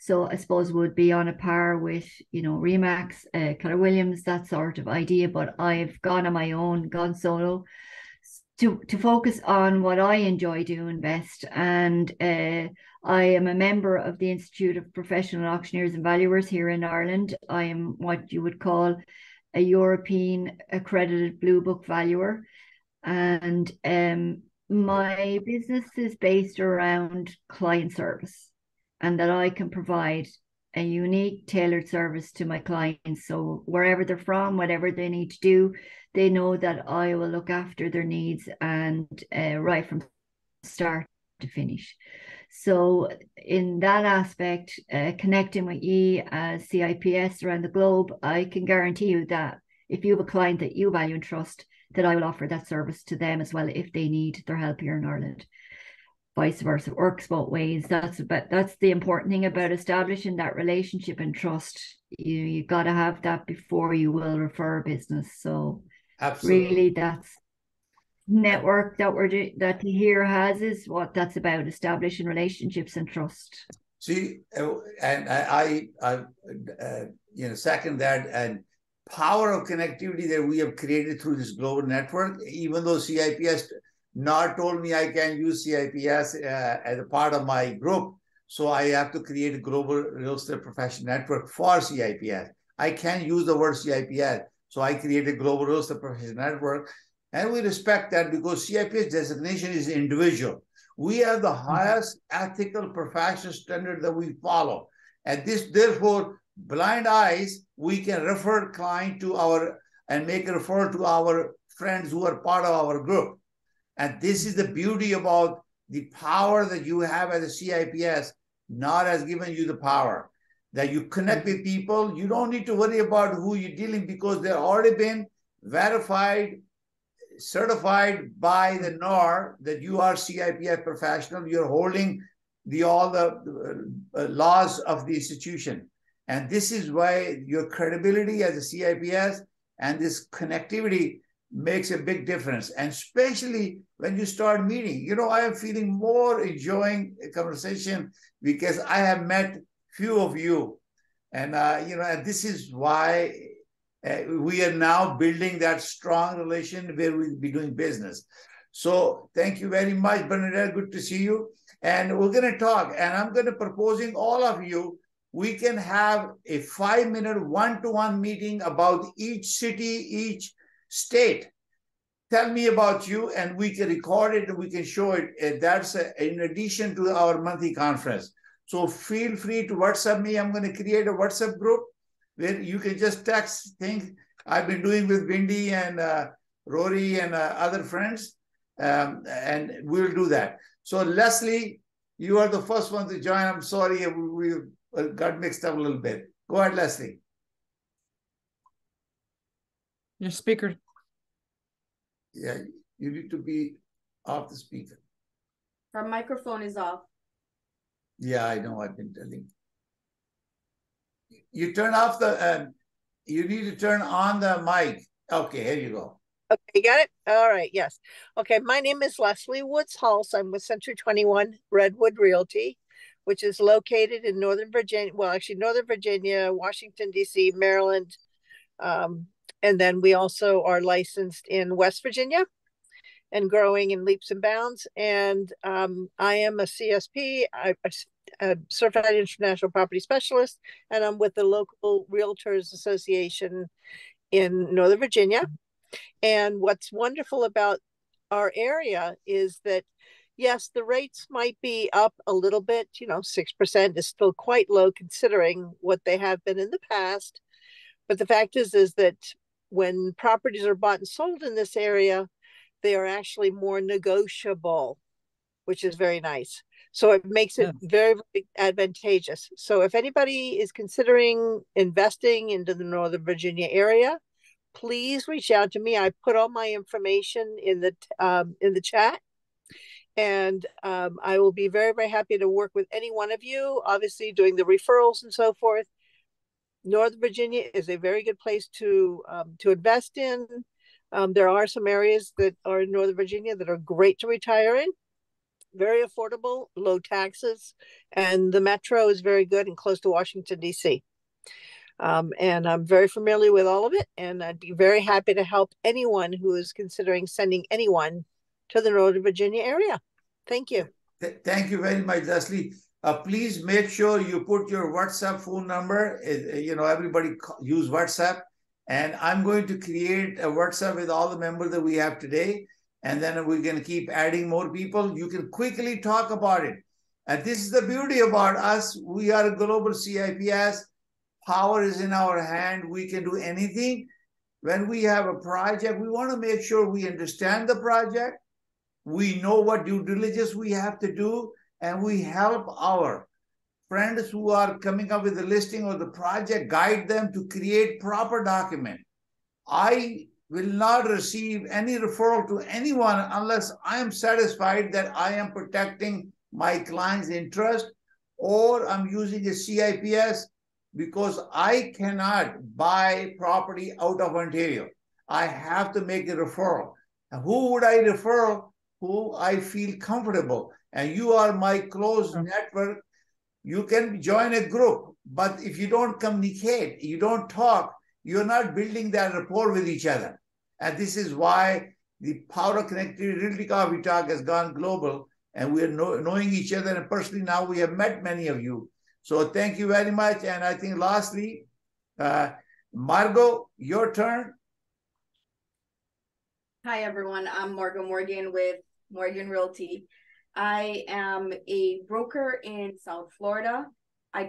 So I suppose it would be on a par with, Remax, Keller Williams, that sort of idea. But I've gone on my own, gone solo to focus on what I enjoy doing best. And I am a member of the Institute of Professional Auctioneers and Valuers here in Ireland. I am what you would call a European accredited Blue Book valuer. And my business is based around client service, and that I can provide a unique tailored service to my clients. So wherever they're from, whatever they need to do, they know that I will look after their needs, and right from start to finish. So in that aspect, connecting with you as CIPS around the globe, I can guarantee you that if you have a client that you value and trust, that I will offer that service to them as well if they need their help here in Ireland. Vice versa, it works both ways. That's the important thing about establishing that relationship and trust. You got to have that before you will refer business. So absolutely, really, that's network that THUR has is what that's about, establishing relationships and trust. See, and I second that, and power of connectivity that we have created through this global network. Even though CIPS not told me I can use CIPS as a part of my group, so I have to create a global real estate professional network for CIPS. I can't use the word CIPS, so I created a global real estate professional network, and we respect that because CIPS designation is individual. We have the highest ethical professional standard that we follow, and this therefore blind eyes we can refer client to our and make a referral to our friends who are part of our group. And this is the beauty about the power that you have as a CIPS. Not has given you the power that you connect with people. You don't need to worry about who you're dealing because they've already been verified, certified by the NAR that you are CIPS professional. You're holding all the laws of the institution. And this is why your credibility as a CIPS and this connectivity makes a big difference. And especially when you start meeting, I am feeling more enjoying a conversation because I have met few of you. And, and this is why we are now building that strong relation where we'll be doing business. So thank you very much, Bernadette. Good to see you. And we're going to talk. And I'm going to proposing all of you, we can have a 5-minute one-to-one meeting about each city, each state. Tell me about you, and we can record it and we can show it. That's in addition to our monthly conference. So feel free to WhatsApp me. I'm going to create a WhatsApp group where you can just text things I've been doing with Windy and Rory and other friends, and we'll do that. So Leslie, you are the first one to join. I'm sorry, we got mixed up a little bit. Go ahead, Leslie. Your speaker. Yeah, you need to be off the speaker. Her microphone is off. Yeah, I know. I've been telling. You turn off the, you need to turn on the mic. Okay, here you go. Okay, got it? All right, yes. Okay, my name is Leslie Woods-Hulse. I'm with Century 21 Redwood Realty, which is located in Northern Virginia, well, actually Northern Virginia, Washington, D.C., Maryland, and then we also are licensed in West Virginia and growing in leaps and bounds. And I am a CSP, a Certified International Property Specialist, and I'm with the local Realtors Association in Northern Virginia. And what's wonderful about our area is that, yes, the rates might be up a little bit, 6% is still quite low considering what they have been in the past. But the fact is that when properties are bought and sold in this area, they are actually more negotiable, which is very nice. So it makes it very, very advantageous. So if anybody is considering investing into the Northern Virginia area, please reach out to me. I put all my information in the chat, and I will be very, very happy to work with any one of you, obviously doing the referrals and so forth. Northern Virginia is a very good place to invest in. There are some areas that are in Northern Virginia that are great to retire in, very affordable, low taxes, and the metro is very good and close to Washington, D.C. And I'm very familiar with all of it, and I'd be very happy to help anyone who is considering sending anyone to the Northern Virginia area. Thank you. Thank you very much, Leslie. Please make sure you put your WhatsApp phone number. Everybody use WhatsApp. And I'm going to create a WhatsApp with all the members that we have today. And then we're going to keep adding more people. You can quickly talk about it. And this is the beauty about us. We are a global CIPS. Power is in our hand. We can do anything. When we have a project, we want to make sure we understand the project. We know what due diligence we have to do. And we help our friends who are coming up with the listing or the project, guide them to create proper document. I will not receive any referral to anyone unless I am satisfied that I am protecting my client's interest, or I'm using a CIPS, because I cannot buy property out of Ontario. I have to make a referral. And who would I refer? Who I feel comfortable. And you are my close network. You can join a group, but if you don't communicate, you don't talk, you're not building that rapport with each other. And this is why the power of connectivity, Realty Coffee Talk has gone global, and we are knowing each other. And personally, now we have met many of you. So thank you very much. And I think lastly, Margot, your turn. Hi, everyone. I'm Margot Morgan with Morgan Realty. I am a broker in South Florida. I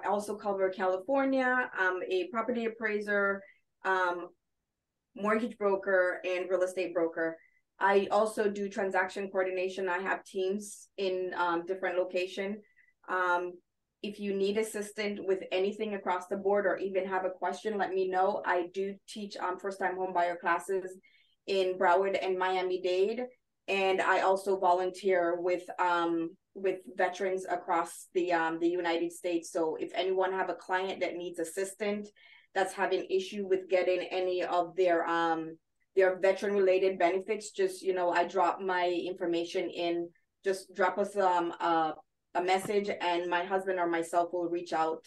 also cover California. I'm a property appraiser, mortgage broker, and real estate broker. I also do transaction coordination. I have teams in different locations. If you need assistance with anything across the board or even have a question, let me know. I do teach first-time home buyer classes in Broward and Miami-Dade. And I also volunteer with veterans across the United States. So if anyone have a client that needs assistance, that's having issue with getting any of their veteran-related benefits, just, you know, I drop my information in. Just drop us a message, and my husband or myself will reach out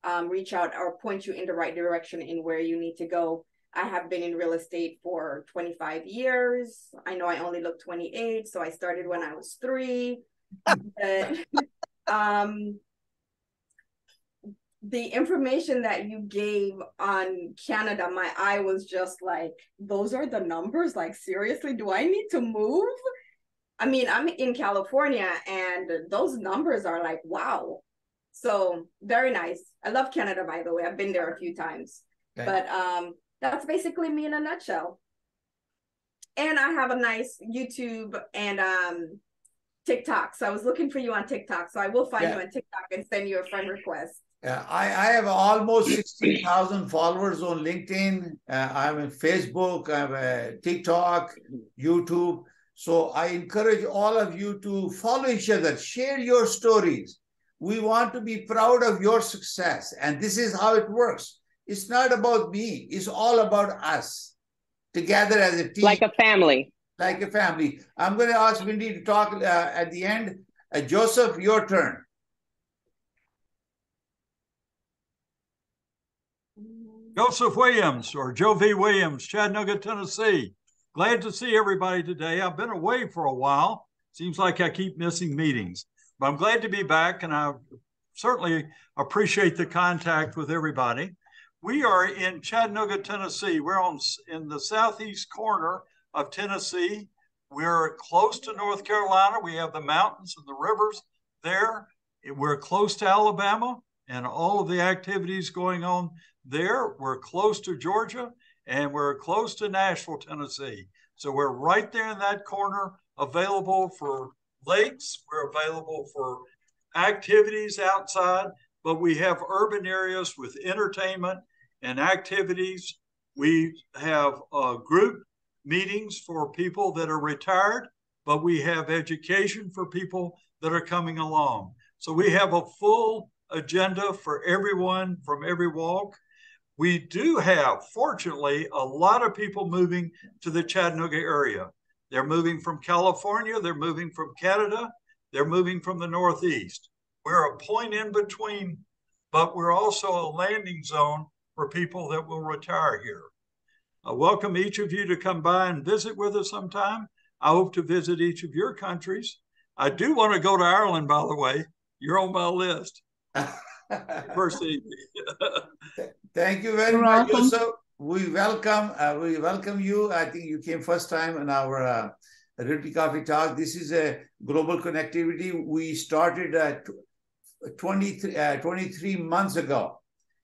or point you in the right direction in where you need to go. I have been in real estate for 25 years. I know I only look 28, so I started when I was 3. But the information that you gave on Canada, my eye was just like, those are the numbers? Like, seriously, do I need to move? I mean, I'm in California, and those numbers are like, wow. So very nice. I love Canada, by the way. I've been there a few times. Okay. But that's basically me in a nutshell. And I have a nice YouTube and TikTok. So I was looking for you on TikTok. So I will find you on TikTok and send you a friend request. I have almost 16,000 followers on LinkedIn. I'm on Facebook, I'm on TikTok, YouTube. So I encourage all of you to follow each other, share your stories. We want to be proud of your success. And this is how it works. It's not about me. It's all about us together as a team. Like a family. Like a family. I'm going to ask Wendy to talk at the end. Joseph, your turn. Joseph Williams, or Joe V. Williams, Chattanooga, Tennessee. Glad to see everybody today. I've been away for a while. Seems like I keep missing meetings, but I'm glad to be back, and I certainly appreciate the contact with everybody. We are in Chattanooga, Tennessee. We're in the southeast corner of Tennessee. We're close to North Carolina. We have the mountains and the rivers there. We're close to Alabama and all of the activities going on there. We're close to Georgia, and we're close to Nashville, Tennessee. So we're right there in that corner, available for lakes. We're available for activities outside, but we have urban areas with entertainment and activities. We have group meetings for people that are retired, but we have education for people that are coming along. So we have a full agenda for everyone from every walk. We do have, fortunately, a lot of people moving to the Chattanooga area. They're moving from California, they're moving from Canada, they're moving from the Northeast. We're a point in between, but we're also a landing zone for people that will retire here. I welcome each of you to come by and visit with us sometime. I hope to visit each of your countries. I do want to go to Ireland, by the way. You're on my list. First evening. Thank you very much, Joseph. We welcome you. I think you came first time in our Realty Coffee Talk. This is a global connectivity. We started 23 months ago.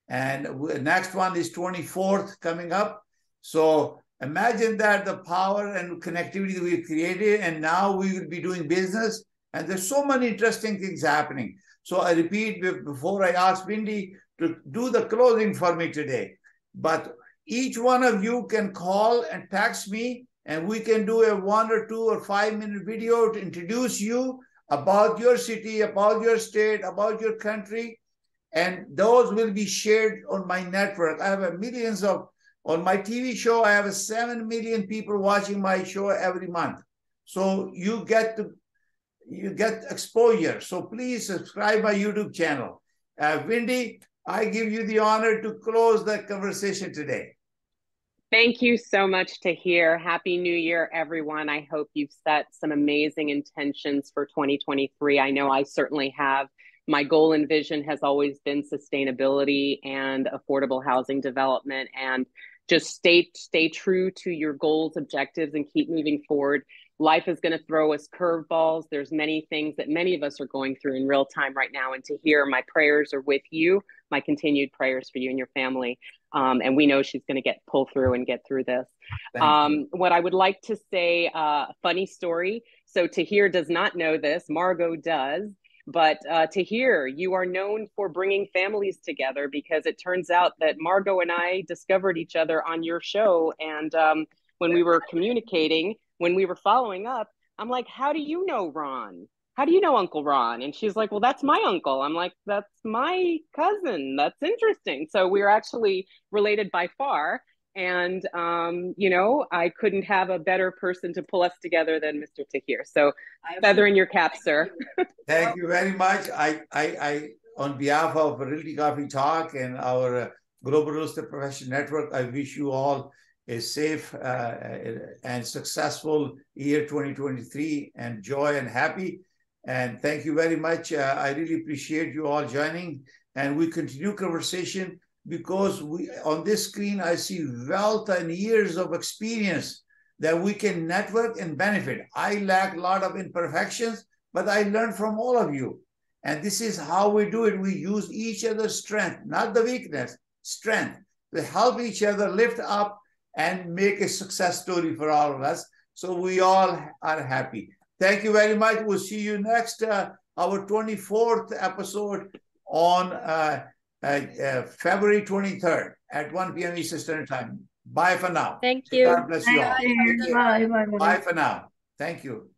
And next one is 24th coming up. So imagine that the power and connectivity that we've created, and now we will be doing business. And there's so many interesting things happening. So I repeat, before I ask Wendy to do the closing for me today, but Each one of you can call and text me, and we can do a 1 or 2 or 5 minute video to introduce you about your city, about your state, about your country. And those will be shared on my network. I have millions of, on my TV show, I have 7 million people watching my show every month. So you get exposure. So please subscribe my YouTube channel. Wendy, I give you the honor to close the conversation today. Thank you so much, Tahir. Happy New Year, everyone. I hope you've set some amazing intentions for 2023. I know I certainly have. My goal and vision has always been sustainability and affordable housing development, and just stay true to your goals, objectives, and keep moving forward. Life is going to throw us curveballs. There's many things that many of us are going through in real time right now. And Tahir, my prayers are with you, my continued prayers for you and your family. And we know she's going to pull through and get through this. What I would like to say, funny story. So Tahir does not know this, Margot does. But Tahir, you are known for bringing families together, because it turns out that Margot and I discovered each other on your show. And when we were communicating, when we were following up, I'm like, how do you know Ron? How do you know Uncle Ron? And she's like, well, that's my uncle. I'm like, that's my cousin. That's interesting. So we're actually related by far. And, you know, I couldn't have a better person to pull us together than Mr. Tahir. So feather in your cap, sir. Thank you very much. I on behalf of Realty Coffee Talk and our Global Real Estate Professional Network, I wish you all a safe and successful year 2023, and joy and happy. And thank you very much. I really appreciate you all joining. And we continue conversation, because on this screen, I see wealth and years of experience that we can network and benefit. I lack a lot of imperfections, but I learned from all of you. And this is how we do it. We use each other's strength, not the weakness, strength, to help each other lift up and make a success story for all of us. So we all are happy. Thank you very much. We'll see you next, our 24th episode on February 23rd at 1 p.m. Eastern Standard Time. Bye for now. Thank you. God bless you all. Bye. Bye for now. Thank you.